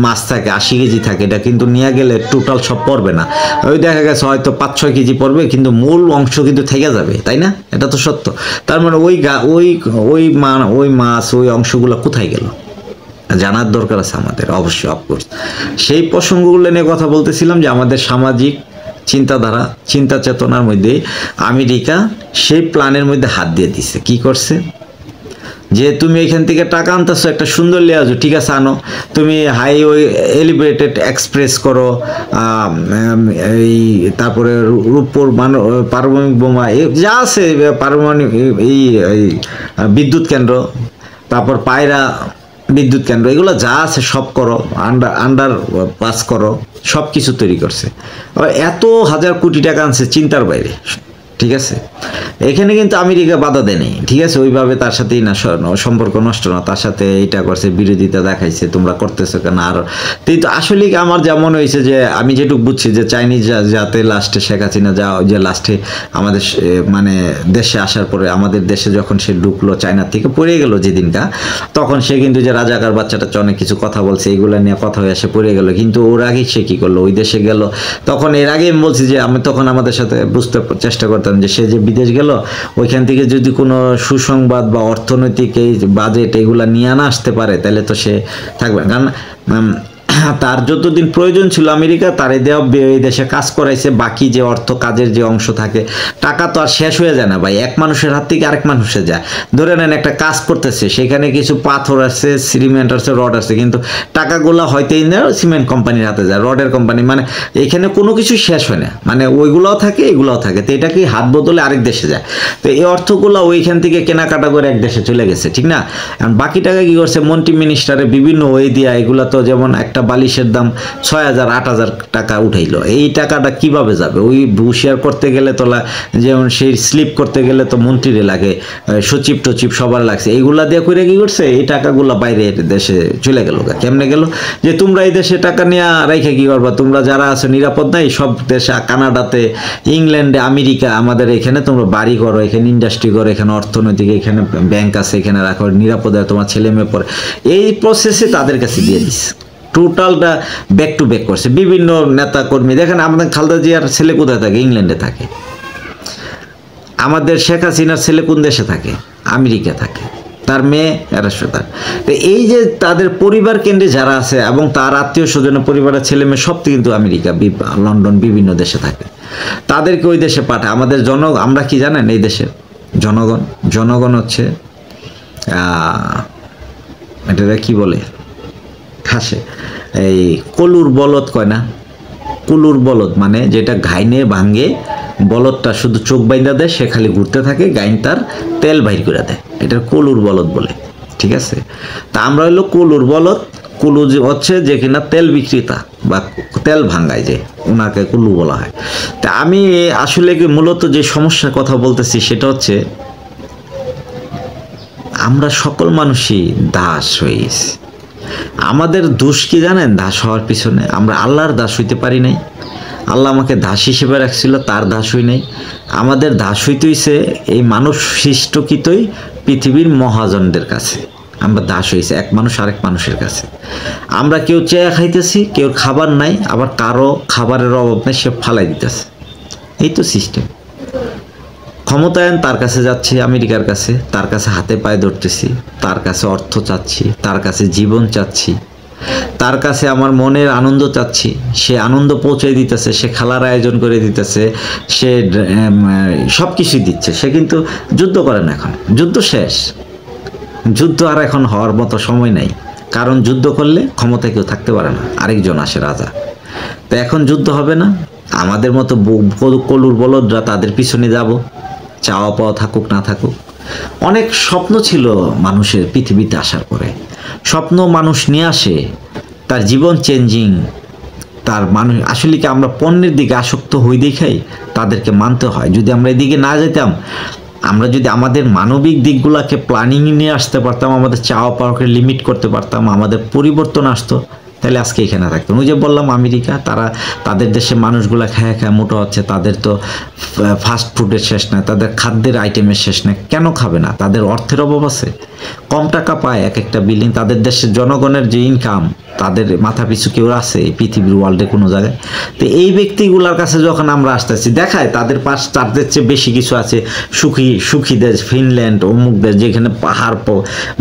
মাছ থাকে, 80 কেজি থাকে, এটা কিন্তু নিয়ে গেলে টোটাল সব পড়বে না, ওই দেখা গেছে হয়তো 5-6 কেজি পড়বে, কিন্তু মূল অংশ কিন্তু থেকে যাবে, তাই না? এটা তো সত্য। তার মানে ওই মাছ, ওই অংশগুলো কোথায় গেল, জানার দরকার আছে আমাদের, অবশ্যই, অফকোর্স। সেই প্রসঙ্গগুলো নিয়ে কথা বলতেছিলাম, যে আমাদের সামাজিক চিন্তাধারা, চিন্তা চেতনার মধ্যে আমেরিকা সেই প্ল্যানের মধ্যে হাত দিয়ে দিছে। কি করছে, যে তুমি এখান থেকে টাকা আনতেছো, একটা সুন্দর লেয়াজো, ঠিক আছে আনো, তুমি হাইওয়ে এলিভেটেড এক্সপ্রেস করো, এই তারপরে রূপপুর পারমাণবিক বোমা, যা আছে পারমাণবিক, এই বিদ্যুৎ কেন্দ্র, তারপর পায়রা বিদ্যুৎ কেন্দ্র, এগুলো যা আছে সব করো, আন্ডার পাস করো, সব কিছু তৈরি করছে। এত 1000 কোটি টাকা আনছে, চিন্তার বাইরে, ঠিক আছে। এখানে কিন্তু আমেরিকা বাধা দেয়নি, ঠিক আছে, ওইভাবে তার সাথেই না সম্পর্ক নষ্ট না, তার সাথে এইটা করছে, বিরোধিতা দেখাইছে, তোমরা করতেছো কেন। আর কিন্তু আসলে আমার যেমন হয়েছে, যে আমি যেটুকু বুঝছি, যে চাইনিজ যাতে লাস্টে শেখ হাসিনা যে লাস্টে আমাদের মানে দেশে আসার পরে, আমাদের দেশে যখন সে ঢুকলো, চায়নার থেকে পড়ে গেল যেদিনটা, তখন সে কিন্তু যে রাজাকার বাচ্চাটা অনেক কিছু কথা বলছে, এগুলো নিয়ে কথা হয়ে সে পড়ে গেল। কিন্তু ওর আগে সে কি করলো, ওই দেশে গেল, তখন এর আগে আমি বলছি যে আমি তখন আমাদের সাথে বুঝতে চেষ্টা করতাম, যে সে যে বিদেশ গেল, ওইখান থেকে যদি কোনো সুসংবাদ বা অর্থনৈতিক এই বাজেট এগুলা নিয়ে না আসতে পারে, তাহলে তো সে থাকবে। কারণ তার যতদিন প্রয়োজন ছিল আমেরিকা, তারে দেওয়া এই দেশে কাজ করাইছে, বাকি যে অর্থ কাজের যে অংশ থাকে, টাকা তো আর শেষ হয়ে যায় না ভাই, এক মানুষের হাত থেকে আরেক মানুষে যায়। ধরে নেন একটা কাজ করতেছে, সেখানে কিছু পাথর আছে, সিমেন্ট আছে, রড আছে, কিন্তু টাকাগুলো হয়তো সিমেন্ট কোম্পানির হাতে যায়, রডের কোম্পানি, মানে এখানে কোনো কিছু শেষ হয় না, মানে ওইগুলোও থাকে এগুলোও থাকে। তো এটা কি হাত বদলে আরেক দেশে যায়, তো এই অর্থগুলো ওইখান থেকে কেনাকাটা করে এক দেশে চলে গেছে, ঠিক না। বাকি টাকা কি করছে, মন্ত্রী মিনিস্টারে বিভিন্ন ওয়ে দিয়া, এগুলো তো যেমন একটা বালিশের দাম 6,000-8,000 টাকা উঠাইলো, এই টাকাটা কিভাবে যাবে? ওই হুঁশিয়ার করতে গেলে তো, যেমন সেই স্লিপ করতে গেলে তো মন্ত্রীরে লাগে, সচিব টচিব সবার লাগছে, এইগুলা দিয়ে করে কি করছে, এই টাকাগুলো বাইরে দেশে চলে গেল। কেমনে গেল, যে তোমরা এই দেশে টাকা নিয়ে রেখে কি করবা, তোমরা যারা আছো নিরাপদ নাই, সব দেশে, কানাডাতে, ইংল্যান্ডে, আমেরিকা, আমাদের এখানে তোমরা বাড়ি করো, এখানে ইন্ডাস্ট্রি করো, এখানে অর্থনৈতিক, এখানে ব্যাংক আছে, এখানে রাখো, নিরাপদ, তোমার ছেলে মেয়ে পড়ে, এই প্রসেসে তাদের কাছে দিয়ে দিস। টোটালটা ব্যাক টু ব্যাক করছে বিভিন্ন নেতা কর্মী। দেখেন আমাদের খালেদা জিয়ার ছেলে কোথায় থাকে, ইংল্যান্ডে থাকে। আমাদের শেখ হাসিনার ছেলে কোন দেশে থাকে, আমেরিকা থাকে। তার মেয়ে এরা সন্তান। তো এই যে তাদের পরিবার কেন্দ্রে যারা আছে এবং তার আত্মীয় স্বজনের পরিবারের ছেলে মেয়ে সব কিন্তু আমেরিকা, লন্ডন, বিভিন্ন দেশে থাকে, তাদেরকে ওই দেশে পাঠায়। আমাদের আমরা কি জানেন, এই দেশের জনগণ হচ্ছে এটা কি বলে খাসে, এই কলুর বলদ কয় না, কুলুর বলদ মানে যেটা ঘাইনে ভাঙ্গে, বলদটা শুধু চোখ বাইন্দা দেয়, সে খালি ঘুরতে থাকে, গাইন তার তেল বাইর করে দেয়, এটা কলুর বলদ বলে। ঠিক আছে, তা আমরা হইলো কলুর বলদ। কুলু হচ্ছে যে কিনা তেল বিক্রেতা বা তেল ভাঙ্গায়, যে ওনাকে কুলু বলা হয়। তা আমি আসলে মূলত যে সমস্যার কথা বলতেছি সেটা হচ্ছে আমরা সকল মানুষই দাস হয়ে গেছি। আমাদের দোষ কি জানেন? দাস হওয়ার পিছনে আমরা আল্লাহর দাস হইতে পারি নাই। আল্লাহ আমাকে দাস হিসেবে রাখছিল, তার দাস হই নাই। আমাদের দাস হইতে হইছে এই মানুষ সৃষ্টকৃতই পৃথিবীর মহাজনদের কাছে। আমরা দাস হয়েছে এক মানুষ আরেক মানুষের কাছে। আমরা কেউ চেয়ে খাইতেছি, কেউ খাবার নাই, আবার কারো খাবারের অভাব নেই, সে ফালাই দিতেছে। এই তো সিস্টেম। ক্ষমতায়ন তার কাছে যাচ্ছি, আমেরিকার কাছে, তার কাছে হাতে পায়ে ধরতেছি, তার কাছে অর্থ চাচ্ছি, তার কাছে জীবন চাচ্ছি, তার কাছে আমার মনের আনন্দ চাচ্ছি, সে আনন্দ পৌঁছে দিতেছে, সে খেলার আয়োজন করে দিতেছে, সে সব কিছুই দিচ্ছে। সে কিন্তু যুদ্ধ করে না, এখন যুদ্ধ শেষ। যুদ্ধ আর এখন হওয়ার মতো সময় নাই, কারণ যুদ্ধ করলে ক্ষমতায় কেউ থাকতে পারে না, আরেকজন আসে রাজা। তো এখন যুদ্ধ হবে না, আমাদের মতো কলুর বলদরা তাদের পিছনে যাব, চাওয়া পাওয়া থাকুক না থাকুক। অনেক স্বপ্ন ছিল মানুষের পৃথিবীতে আসার পরে, স্বপ্ন মানুষ নিয়ে আসে, তার জীবন চেঞ্জিং, তার মানুষ আসলে কি আমরা পণ্যের দিকে আসক্ত হই দেখাই তাদেরকে মানতে হয়। যদি আমরা এদিকে না যেতাম, আমরা যদি আমাদের মানবিক দিকগুলোকে প্ল্যানিং নিয়ে আসতে পারতাম, আমাদের চাওয়া পাওয়াকে লিমিট করতে পারতাম, আমাদের পরিবর্তন আসতো, তাহলে আজকে এখানে থাকতাম। ওই যে বললাম আমেরিকা, তাদের দেশে মানুষগুলা খায় মোটা হচ্ছে, তাদের তো ফাস্ট ফুডের শেষ নাই, তাদের খাদ্যের আইটেমের শেষ নাই। কেন খাবে না? তাদের অর্থের অভাব আছে, কম টাকা পায় এক একটা বিল্ডিং। তাদের দেশের জনগণের যে ইনকাম, তাদের মাথা পিছু কেউ আছে পৃথিবীর ওয়ার্ল্ডে কোনো জায়গায়? তো এই ব্যক্তিগুলোর কাছে যখন আমরা আসতেছি, দেখায় তাদের তাদের চেয়ে বেশি কিছু আছে, সুখী দেশ ফিনল্যান্ড, অমুক দেশ, যেখানে পাহাড়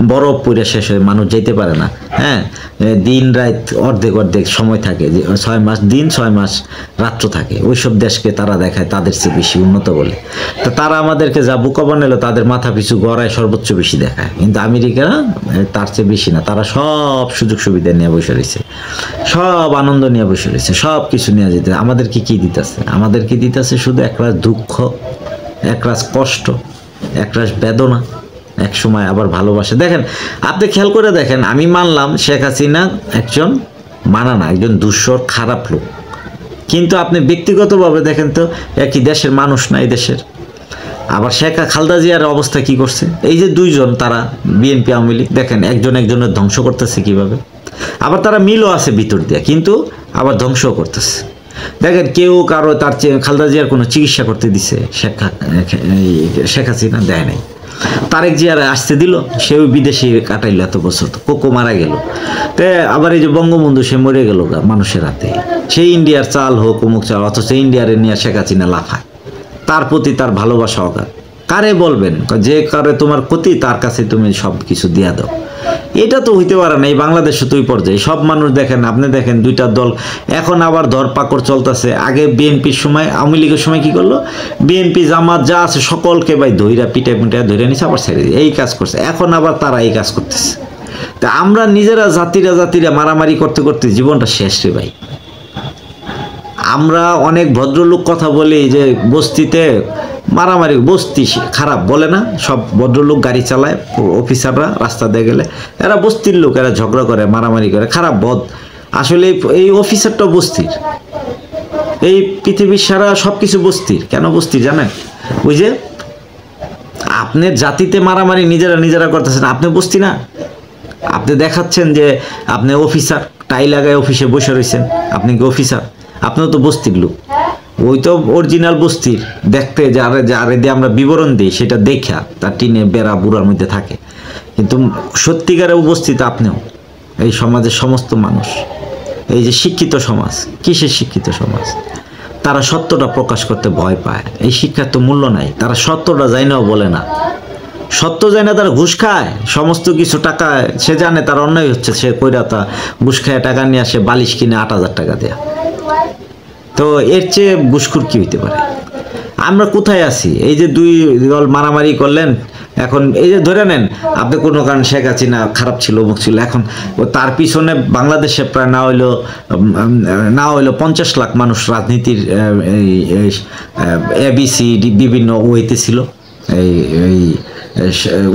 বরফ পড়ে শেষ হয়ে মানুষ যেতে পারে না। হ্যাঁ, দিন রাত অর্ধেক সময় থাকে, যে 6 মাস দিন 6 মাস রাত্র থাকে। ওইসব দেশকে তারা দেখায় তাদের চেয়ে বেশি উন্নত বলে। তো তারা আমাদেরকে যা বোকা বানালো, তাদের মাথা পিছু গড়ায় সর্বোচ্চ বেশি দেখায়। কিন্তু আমেরিকা তার চেয়ে বেশি না, তারা সব সুযোগ সুবিধা নিয়ে বসে রয়েছে, সব আনন্দ নিয়ে বসে রয়েছে, সব কিছু নিয়ে যেতে। আমাদেরকে কি দিতেছে? আমাদেরকে দিতেছে শুধু একরাশ দুঃখ, একরাশ কষ্ট, একরাশ বেদনা, এক সময় আবার ভালোবাসে। দেখেন, আপনি খেয়াল করে দেখেন, আমি মানলাম শেখ হাসিনা একজন একজন দুঃসর খারাপ লোক, কিন্তু আপনি ব্যক্তিগতভাবে দেখেন তো একই দেশের মানুষ না এই দেশের। আবার শেখ খালেদা জিয়ার অবস্থা কি করছে? এই যে দুইজন, তারা বিএনপি আওয়ামী লীগ, দেখেন একজন একজনের ধ্বংস করতেছে কিভাবে। আবার তারা মিলও আছে ভিতর দিয়ে, কিন্তু আবার ধ্বংসও করতেছে। দেখেন, কেউ কারো তার খালেদা জিয়ার কোনো চিকিৎসা করতে দিছে শেখ হাসিনা? দেয় নাই। তারেক জিয়ার আসতে দিল, সেও বিদেশে কাটাইল এত বছর, তো কোকো মারা গেল। তো আবার এই যে বঙ্গবন্ধু, সে মরে গেল মানুষের হাতে। সেই ইন্ডিয়ার চাল হোক, অমুক চাল, অথচ ইন্ডিয়ারে নিয়ে শেখ হাসিনা লাফায়। তার প্রতি তার ভালোবাসা অগাধ। কারে বলবেন? যে কারে তোমার ক্ষতি, তার কাছে তুমি সব কিছু দিয়া দাও। এটা তো হইতে পারে না। এই বাংলাদেশে তো ওই পর্যায়ে সব মানুষ দেখেন, আপনি দেখেন দুইটা দল এখন আবার ধরপাকড় চলতেছে। আগে বিএনপির সময়, আওয়ামী লীগের সময় কি করলো? বিএনপি জামাত যা আছে সকলকে ভাই ধইরা পিটাই ধরে নিছে, আবার ছেড়ে দিয়ে এই কাজ করছে। এখন আবার তারা এই কাজ করতেছে। তা আমরা নিজেরা জাতিরা মারামারি করতে করতে জীবনটা শেষ রে ভাই। আমরা অনেক ভদ্রলোক কথা বলি যে বস্তিতে মারামারি, বস্তি খারাপ বলে না, সব ভদ্রলোক গাড়ি চালায়, অফিসাররা রাস্তা দিয়ে গেলে এরা বস্তির লোক, এরা ঝগড়া করে, মারামারি করে, খারাপ বদ। আসলে এই অফিসারটা বস্তির, এই পৃথিবীর সারা সব কিছু বস্তির। কেন বস্তির জানেন? ওই যে আপনার জাতিতে মারামারি নিজেরা করতেছেন, আপনি বস্তি না? আপনি দেখাচ্ছেন যে আপনি অফিসার, টাই লাগায় অফিসে বসে রয়েছেন, আপনি কি অফিসার? আপনিও তো বস্তির লোক। ওই তো অরিজিনাল বস্তির, দেখতে যারে দিয়ে আমরা বিবরণ দিই, সেটা দেখা তার টিনে বেড়া বুড়ার মধ্যে থাকে। কিন্তু সত্যিকারে উপস্থিত আপনিও। এই সমাজের সমস্ত মানুষ, এই যে শিক্ষিত সমাজ, কিসের শিক্ষিত সমাজ? তারা সত্যটা প্রকাশ করতে ভয় পায়। এই শিক্ষার তো মূল্য নাই, তারা সত্যটা জানাও বলে না। সত্য জানে তারা ঘুষ খায়, সমস্ত কিছু টাকা সে জানে তার অন্যায় হচ্ছে, সে কইরা তা ঘুষ খায় টাকা নিয়ে আসে, বালিশ কিনে 8,000 টাকা দেয়া। তো এর চেয়ে ঘুষখোর কি হইতে পারে? আমরা কোথায় আছি? এই যে দুই দল মারামারি করলেন, এখন এই যে ধরে নেন আপনি কোনো কারণ শেখ হাসিনা খারাপ ছিল, অমুক ছিল, এখন তার পিছনে বাংলাদেশে প্রায় না হইলো 50 লাখ মানুষ রাজনীতির ABCD বিভিন্ন ওয়েতে ছিল, এই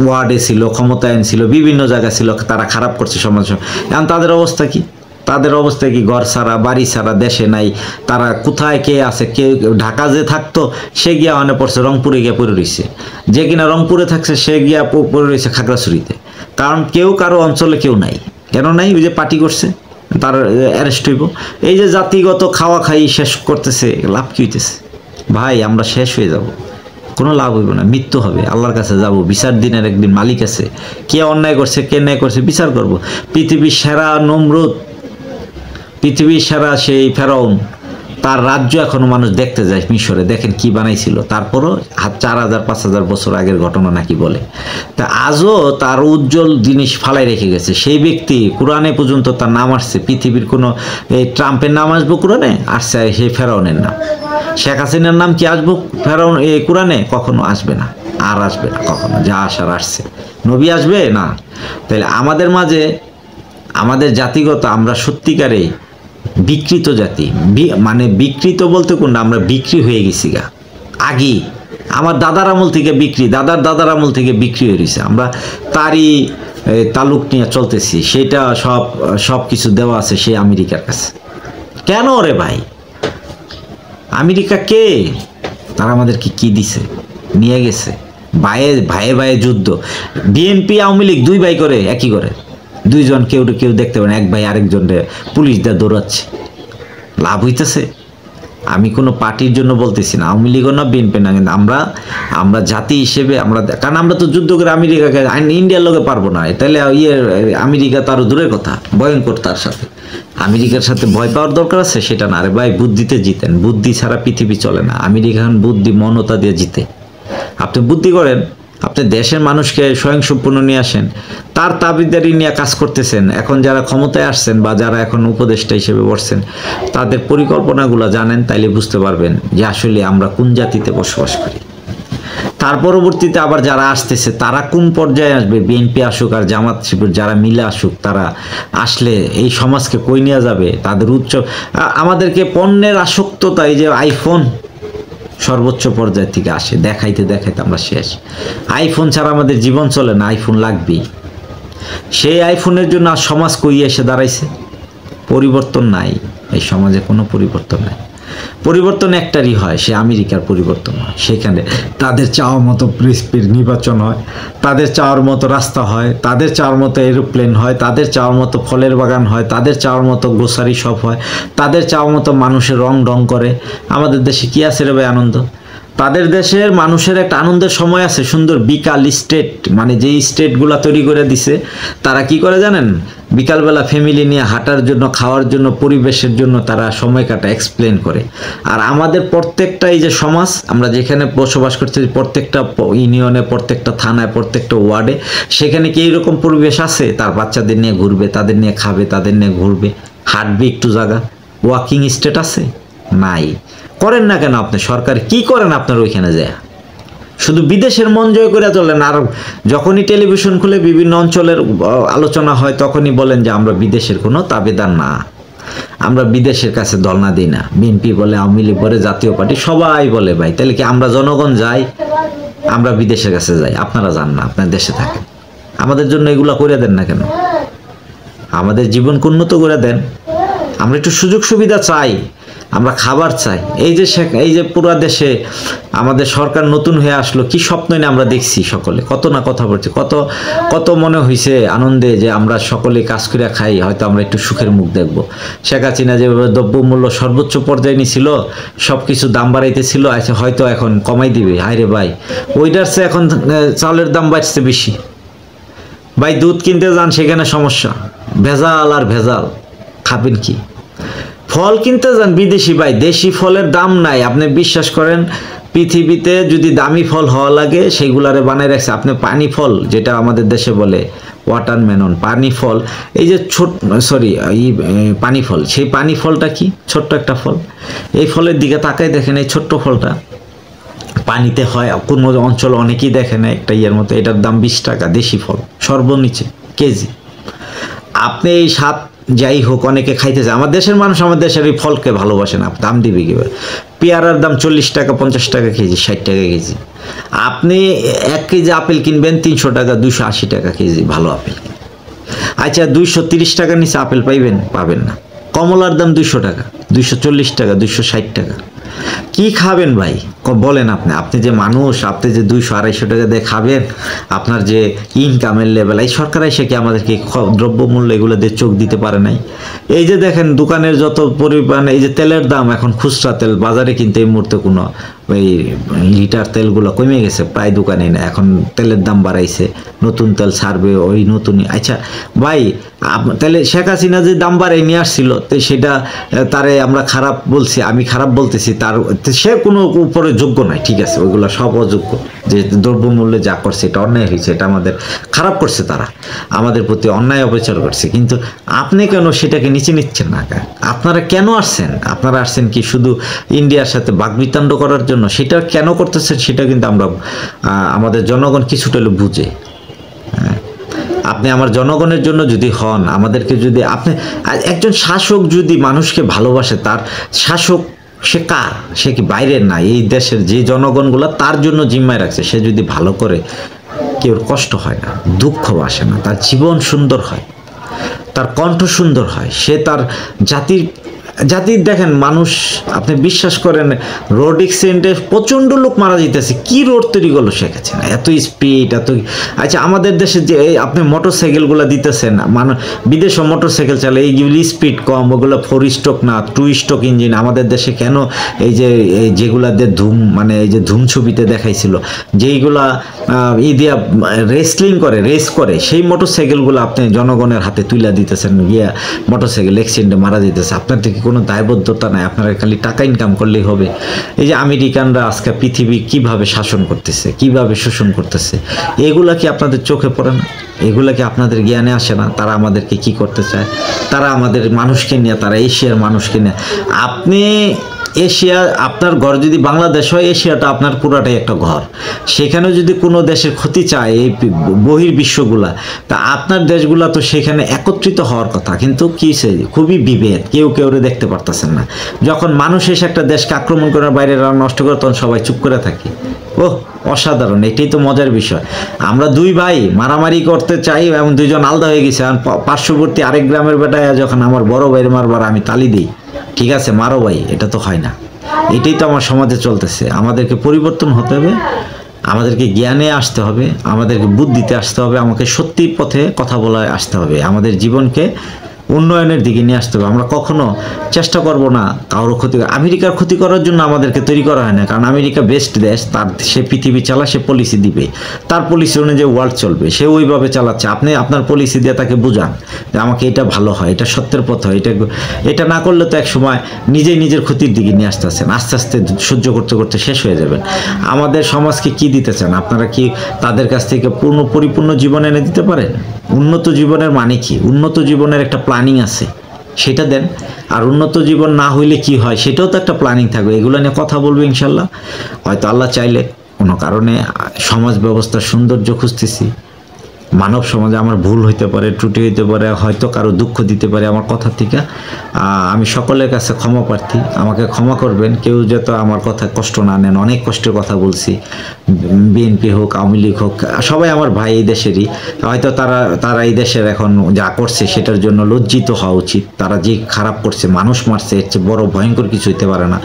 ওয়ার্ডে ছিল, ক্ষমতায়ন ছিল, বিভিন্ন জায়গায় ছিল, তারা খারাপ করছে সমাজ। এখন তাদের অবস্থা কি? তাদের অবস্থা কি? ঘর ছাড়া, বাড়ি ছাড়া, দেশে নাই, তারা কোথায় কে আছে? কে ঢাকা যে থাকতো সে গিয়া অনেক পড়ছে রংপুরে গিয়া পড়ে রয়েছে, যে কিনা রংপুরে থাকছে সে গিয়া পড়ে রয়েছে খাগড়াছড়িতে। কারণ কেউ কারো অঞ্চলে কেউ নাই। কেন নাই? ওই যে পার্টি করছে, তার অ্যারেস্ট হইব। এই যে জাতিগত খাওয়া খাই শেষ করতেছে, লাভ কি হইতেছে? ভাই আমরা শেষ হয়ে যাব, কোনো লাভ হইব না, মৃত্যু হবে, আল্লাহর কাছে যাব, বিচার দিনের একদিন মালিক আছে, কে অন্যায় করছে কে ন্যায় করছে বিচার করব। পৃথিবীর সেরা নমরুদ, পৃথিবীর সেরা সেই ফেরাউন, তার রাজ্য এখনো মানুষ দেখতে যায় মিশরে, দেখেন কি বানাইছিল। তারপরও 4,000-5,000 বছর আগের ঘটনা নাকি বলে। তা আজও তার উজ্জ্বল জিনিস ফালাই রেখে গেছে সেই ব্যক্তি। কোরআনে পর্যন্ত তার নাম আসছে, পৃথিবীর কোনো এই ট্রাম্পের নাম আসবো কোরআনে? আসছে সেই ফেরাউনের নাম। শেখ হাসিনার নাম কি আসবো ফেরাউন এই কোরআনে? কখনো আসবে না, আর আসবে না কখনো। যা আসার আসছে। নবী আসবে না। তাহলে আমাদের মাঝে, আমাদের জাতিগত, আমরা সত্যিকারে বিকৃত জাতি। মানে বিকৃত বলতে কোনটা, আমরা বিক্রি হয়ে গেছি গা। আগে আমার দাদার আমল থেকে বিক্রি, দাদার আমল থেকে বিক্রি হয়ে গেছে। আমরা তারই তালুক নিয়ে চলতেছি, সেটা সব কিছু দেওয়া আছে সেই আমেরিকার কাছে। কেন রে ভাই? আমেরিকা কে? তারা আমাদেরকে কি দিছে? নিয়ে গেছে। ভাইয়ে যুদ্ধ। বিএনপি আওয়ামী লীগ 2 ভাই করে, একই করে, 2 জন কেউ দেখতে পারে, এক ভাই আরেকজনরে পুলিশ দিয়ে দৌড়াচ্ছে। লাভ হইতেছে? আমি কোনো পার্টির জন্য বলতেছি না, আওয়ামী লীগও না, বিএনপি না, কিন্তু আমরা জাতি হিসেবে আমরা, কারণ আমরা তো যুদ্ধ করে আমেরিকাকে, ইন্ডিয়ার লোকে পারবো না। তাহলে আমেরিকা তো আরো দূরের কথা, ভয়ঙ্কর। তার সাথে আমেরিকার সাথে ভয় পাওয়ার দরকার আছে? সেটা না রে ভাই, বুদ্ধিতে জিতেন। বুদ্ধি ছাড়া পৃথিবী চলে না। আমেরিকা এখন বুদ্ধি মনতা দিয়ে জিতে। আপনি বুদ্ধি করেন, আপনি দেশের মানুষকে স্বয়ংসম্পূর্ণ নিয়ে আসেন, তার দাবিদারি নিয়ে কাজ করতেছেন। এখন যারা ক্ষমতায় আসছেন বা যারা এখন উপদেষ্টা হিসেবে বসছেন, তাদের পরিকল্পনাগুলো জানেন, তাইলে বুঝতে পারবেন যে আসলে আমরা কোন জাতিতে বসবাস করি। তার পরবর্তীতে আবার যারা আসতেছে তারা কোন পর্যায়ে আসবে? বিএনপি আসুক আর জামাত শিবির যারা মিলে আসুক, তারা আসলে এই সমাজকে কই নিয়ে যাবে? তাদের আমাদেরকে পণ্যের আসক্ততা, এই যে আইফোন সর্বোচ্চ পর্যায় থেকে আসে, দেখাইতে আমরা শেষ। আইফোন ছাড়া আমাদের জীবন চলে না, আইফোন লাগবেই। সেই আইফোনের জন্য আর সমাজ কই এসে দাঁড়াইছে? পরিবর্তন নাই, এই সমাজে কোনো পরিবর্তন নাই। পরিবর্তন একটারই হয়, সে আমেরিকার পরিবর্তন হয়। সেখানে তাদের চাওয়ার মতো প্রেসিডেন্ট নির্বাচন হয়, তাদের চাওয়ার মতো রাস্তা হয়, তাদের চাওয়ার মতো এরোপ্লেন হয়, তাদের চাওয়ার মতো ফলের বাগান হয়, তাদের চাওয়ার মতো গ্রোসারি শপ হয়, তাদের চাওয়ার মতো মানুষের রং করে। আমাদের দেশে কি আছে রে ভাই আনন্দ? তাদের দেশের মানুষের একটা আনন্দের সময় আছে, সুন্দর বিকাল স্টেট, মানে যেই স্টেটগুলো তৈরি করে দিছে, তারা কি করে জানেন? বিকালবেলা ফ্যামিলি নিয়ে হাঁটার জন্য, খাওয়ার জন্য, পরিবেশের জন্য তারা সময় কাটা, এক্সপ্লেন করে। আর আমাদের প্রত্যেকটা এই যে সমাজ, আমরা যেখানে বসবাস করছি, প্রত্যেকটা ইউনিয়নে, প্রত্যেকটা থানায়, প্রত্যেকটা ওয়ার্ডে, সেখানে কি এইরকম পরিবেশ আছে? তার বাচ্চাদের নিয়ে ঘুরবে, তাদের নিয়ে খাবে, তাদের নিয়ে ঘুরবে, হাঁটবে একটু জায়গা, ওয়াকিং স্টেট আছে? নাই। করেন না কেন আপনি? সরকার কি করেন আপনার ওইখানে যায়? শুধু বিদেশের মন জয় করে চলেন। আর যখনই টেলিভিশন খুলে বিভিন্ন অঞ্চলের আলোচনা হয়, তখনই বলেন যে আমরা বিদেশের কোনো তাবেদার না, আমরা বিদেশের কাছে দলনা দিই না। বিএনপি বলে, আওয়ামী লীগ বলে, জাতীয় পার্টি সবাই বলে। ভাই তাহলে কি আমরা জনগণ যাই? আমরা বিদেশের কাছে যাই, আপনারা যান না, আপনার দেশে থাকেন। আমাদের জন্য এগুলো করে দেন না কেন? আমাদের জীবনকে উন্নত করে দেন। আমরা একটু সুযোগ সুবিধা চাই, আমরা খাবার চাই। এই যে পুরো দেশে আমাদের সরকার নতুন হয়ে আসলো, কি স্বপ্ন নিয়ে আমরা দেখছি, সকলে কত না কথা বলছে, কত মনে হয়েছে আনন্দে যে আমরা সকলে কাজ করে খাই, হয়তো আমরা একটু সুখের মুখ দেখবো। শেখ হাসিনা যেভাবে দ্রব্যমূল্য সর্বোচ্চ পর্যায়ে নিয়েছিল, সব কিছু দাম বাড়াইতেছিল, হয়তো এখন কমাই দিবে। হায়রে ভাই, ওইটার চেয়ে এখন চাউলের দাম বাড়ছে বেশি। ভাই দুধ কিনতে যান, সেখানে সমস্যা, ভেজাল আর ভেজাল, খাবেন কি? ফল কিনতে যান বিদেশি, ভাই দেশি ফলের দাম নাই। আপনি বিশ্বাস করেন, পৃথিবীতে যদি দামি ফল হওয়া লাগে সেইগুলারে বানায় রাখছে। আপনি পানি ফল যেটা আমাদের দেশে বলে ওয়াটারমেলন, পানি ফল, এই যে পানি ফল, সেই পানি ফলটা কি? ছোট্ট একটা ফল। এই ফলের দিকে তাকাই দেখেন, এই ছোট্ট ফলটা পানিতে হয়, কোনো অঞ্চলে অনেকেই দেখে না, একটা ইয়ের মতো। এটার দাম 20 টাকা, দেশি ফল সর্বনিচে কেজি। আপনি এই স্বাদ যাই হোক অনেকে খাইতে চায়, আমার দেশের মানুষ আমার দেশের এই ফলকে ভালোবাসে না, দাম দিবে কীভাবে? পেয়ারার দাম 40 টাকা, 50 টাকা কেজি, 60 টাকা কেজি। আপনি 1 কেজি আপেল কিনবেন 300 টাকা, 280 টাকা কেজি ভালো আপেল। আচ্ছা 230 টাকার নিচে আপেল পাবেন না। কমলার দাম 200 টাকা, 240 টাকা, 260 টাকা। কি খাবেন ভাই বলেন? আপনি যে মানুষ, আপনি যে 200-250 টাকা দিয়ে খাবেন, আপনার যে ইনকামের লেভেল, এই সরকার এসে কি আমাদেরকে দ্রব্যমূল্য এগুলো দিয়ে চোখ দিতে পারে নাই? এই যে দেখেন দোকানের যত পরিমাণ, এই যে তেলের দাম, এখন খুচরা তেল বাজারে কিন্তু এই মুহূর্তে কোনো ওই লিটার তেলগুলো কমে গেছে, প্রায় দোকানে না, এখন তেলের দাম বাড়াইছে, নতুন তেল ছাড়বে ওই নতুনই। আচ্ছা ভাই, তাহলে শেখ হাসিনা যে দাম বাড়াই নিয়ে আসছিল, তো সেটা তারে আমরা খারাপ বলছি, আমি খারাপ বলতেছি, সে কোনো উপরে যোগ্য নাই, ঠিক আছে, ওইগুলো সব অযোগ্য। যে দ্রব্যমূল্যে যা করছে এটা অন্যায় হয়েছে, এটা আমাদের খারাপ করছে, তারা আমাদের প্রতি অন্যায় অবিচার করছে। কিন্তু আপনি কেন সেটাকে নিচে নিচ্ছেন না? আপনারা কেন আসছেন? আপনারা আসছেন কি শুধু ইন্ডিয়ার সাথে বাকবিতণ্ড করার জন্য? সেটা কেন করতেছেন সেটা কিন্তু আমরা আমাদের জনগণ কিছুটা হলে বুঝে। আপনি আমার জনগণের জন্য যদি হন, আমাদেরকে যদি আপনি, একজন শাসক যদি মানুষকে ভালোবাসে, তার শাসক সে কার? সে কি বাইরের না? এই দেশের যে জনগণগুলো তার জন্য জিম্মায় রাখছে, সে যদি ভালো করে, কেউ কষ্ট হয় না, দুঃখ আসে না, তার জীবন সুন্দর হয়, তার কণ্ঠ সুন্দর হয়, সে তার জাতির দেখেন মানুষ, আপনি বিশ্বাস করেন রোড অ্যাক্সিডেন্টে প্রচণ্ড লোক মারা যেতেছে, কি রোড তৈরি করলো শেখ হাসিনা, এত স্পিড, এত। আচ্ছা আমাদের দেশে যে আপনি মোটরসাইকেলগুলো দিতেছেন, বিদেশে মোটরসাইকেল চালে, এইগুলি স্পিড কম, ওগুলো 4 স্ট্রোক না 2 স্ট্রোক ইঞ্জিন। আমাদের দেশে কেন এই যেগুলাতে এই যে ধুম ছবিতে দেখাইছিল, যেইগুলা দিয়া রেস করে সেই মোটরসাইকেলগুলো আপনি জনগণের হাতে তুলে দিতেছেন, মোটরসাইকেল অ্যাক্সিডেন্টে মারা যেতেছে। আপনার থেকে কোনো দায়বদ্ধতা নাই, আপনারা খালি টাকা ইনকাম করলেই হবে। এই যে আমেরিকানরা আজকে পৃথিবী কিভাবে শাসন করতেছে, কিভাবে শোষণ করতেছে, এগুলা কি আপনাদের চোখে পড়ে না? এগুলা কি আপনাদের জ্ঞানে আসে না? তারা আমাদেরকে কি করতে চায়? তারা আমাদের মানুষকে নিয়ে, তারা এশিয়ার মানুষকে নিয়ে, আপনি এশিয়া, আপনার ঘর যদি বাংলাদেশ হয়, এশিয়াটা আপনার পুরাটাই একটা ঘর। সেখানে যদি কোনো দেশের ক্ষতি চায় এই বহির্বিশ্বগুলা, তা আপনার দেশগুলা তো সেখানে একত্রিত হওয়ার কথা, কিন্তু কি খুবই বিভেদ, কেউ দেখতে পারতেছেন না। যখন মানুষ এসে একটা দেশকে আক্রমণ করে, বাইরে নষ্ট করে, তখন সবাই চুপ করে থাকে। অসাধারণ, এটাই তো মজার বিষয়। আমরা 2 ভাই মারামারি করতে চাই এবং 2 জন আলাদা হয়ে গেছে, পার্শ্ববর্তী আরেক গ্রামের বেটায় যখন আমার বড় ভাইয়ের মারবার আমি তালি দিই, ঠিক আছে মারো ভাই, এটা তো হয় না। এটাই তো আমার সমাজে চলতেছে। আমাদেরকে পরিবর্তন হতে হবে, আমাদেরকে জ্ঞানে আসতে হবে, আমাদেরকে বুদ্ধিতে আসতে হবে, আমাকে সত্যি পথে কথা বলায় আসতে হবে, আমাদের জীবনকে উন্নয়নের দিকে নিয়ে আসতে হবে। আমরা কখনো চেষ্টা করব না কারোর আমেরিকার ক্ষতি করার জন্য আমাদেরকে তৈরি করা হয় না, কারণ আমেরিকা বেস্ট দেশ, সে পৃথিবী চালা, সে পলিসি দিবে, তার পলিসি অনুযায়ী ওয়ার্ল্ড চলবে, সে ওইভাবে চালাচ্ছে। আপনি আপনার পলিসি দিয়ে তাকে বুঝান যে আমাকে এটা ভালো হয়, এটা সত্যের পথ হয়, এটা না করলে তো এক সময় নিজের ক্ষতির দিকে নিয়ে আসতেছেন, আস্তে আস্তে সহ্য করতে করতে শেষ হয়ে যাবেন। আমাদের সমাজকে কি দিতে চান আপনারা? কি তাদের কাছ থেকে পরিপূর্ণ জীবন এনে দিতে পারেন? উন্নত জীবনের মানে কি? উন্নত জীবনের একটা প্ল্যানিং আছে, সেটা দেন। আর উন্নত জীবন না হইলে কি হয় সেটাও তো একটা প্ল্যানিং থাকবে। এগুলো নিয়ে কথা বলবো ইনশাল্লাহ। হয়তো আল্লাহ চাইলে কোনো কারণে সমাজ ব্যবস্থার সৌন্দর্য খুঁজতেছি, মানব সমাজে আমার ভুল হইতে পারে, ত্রুটি হইতে পারে, হয়তো কারো দুঃখ দিতে পারে আমার কথা থেকে। আমি সকলের কাছে ক্ষমা প্রার্থী, আমাকে ক্ষমা করবেন। কেউ যাতে আমার কথা কষ্ট না নেন, অনেক কষ্টের কথা বলছি। বিএনপি হোক, আওয়ামী লীগ হোক, সবাই আমার ভাই, এই দেশেরই। হয়তো তারা এই দেশের এখন যা করছে সেটার জন্য লজ্জিত হওয়া উচিত। তারা যে খারাপ করছে, মানুষ মারছে, এর চেয়ে বড় ভয়ঙ্কর কিছু হইতে পারে না।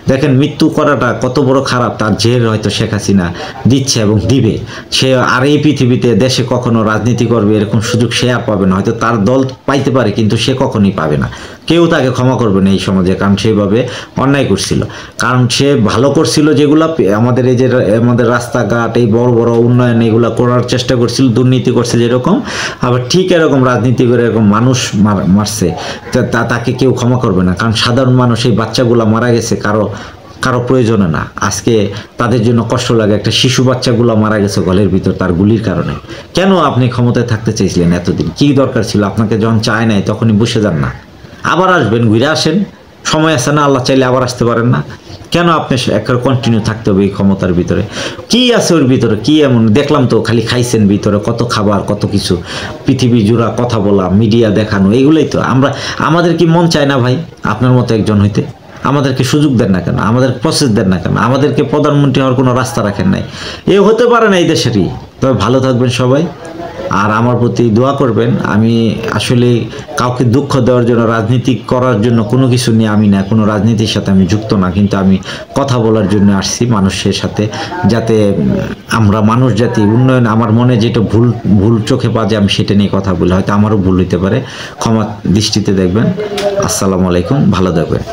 দেখেন মৃত্যু করাটা কত বড় খারাপ, তার জের হয়তো শেখ হাসিনা দিচ্ছে এবং দিবে। সে আর এই পৃথিবীতে দেশে কখনো রাজনীতি করবে এরকম সুযোগ সে আর পাবে না। হয়তো তার দল পাইতে পারে, কিন্তু সে কখনোই পাবে না। কেউ তাকে ক্ষমা করবে না এই সমাজে, কারণ সেভাবে অন্যায় করছিল, কারণ সে ভালো করছিল যেগুলো আমাদের এই যে আমাদের রাস্তাঘাট, এই বড় বড় উন্নয়ন, এগুলো করার চেষ্টা করছিল। দুর্নীতি করছে যেরকম, আবার ঠিক এরকম রাজনীতি করে এরকম মানুষ মারছে, তাকে কেউ ক্ষমা করবে না। কারণ সাধারণ মানুষ, এই বাচ্চাগুলো মারা গেছে, কারো কারো প্রয়োজনে না। আজকে তাদের জন্য কষ্ট লাগে, একটা শিশু বাচ্চাগুলো মারা গেছে গলের ভিতর তার গুলির কারণে। কেন আপনি ক্ষমতায় থাকতে চেয়েছিলেন এতদিন? কি দরকার ছিল? আপনাকে যখন চায় নাই তখনই বসে যান না, আবার আসবেন, ঘুরে আসেন, সময় আছে না, আল্লাহ চাইলে আবার আসতে পারেন না? কেন আপনি একটা কন্টিনিউ থাকতে হবে এই ক্ষমতার ভিতরে? কি আছে ওর ভিতরে? কি এমন দেখলাম তো, খালি খাইছেন ভিতরে, কত খাবার, কত কিছু, পৃথিবী জুড়া কথা বলা, মিডিয়া দেখানো, এগুলোই তো। আমাদের কি মন চায় না ভাই আপনার মতো একজন হইতে? আমাদেরকে সুযোগ দেন না কেন? আমাদের প্রসেস দেন না কেন? আমাদেরকে প্রধানমন্ত্রী হওয়ার কোনো রাস্তা রাখেন নাই? এ হতে পারে না এই দেশেরই। তবে ভালো থাকবেন সবাই, আর আমার প্রতি দোয়া করবেন। আমি আসলে কাউকে দুঃখ দেওয়ার জন্য, রাজনীতি করার জন্য কোনো কিছু নিয়ে আমি না, কোনো রাজনীতির সাথে আমি যুক্ত না, কিন্তু আমি কথা বলার জন্য আসছি মানুষের সাথে, যাতে আমরা মানুষ জাতি উন্নয়ন, আমার মনে যেটা ভুল ভুল চোখে বাজে আমি সেটা নিয়ে কথা বলি, হয়তো আমারও ভুল হইতে পারে, ক্ষমা দৃষ্টিতে দেখবেন। আসসালামু আলাইকুম, ভালো থাকবেন।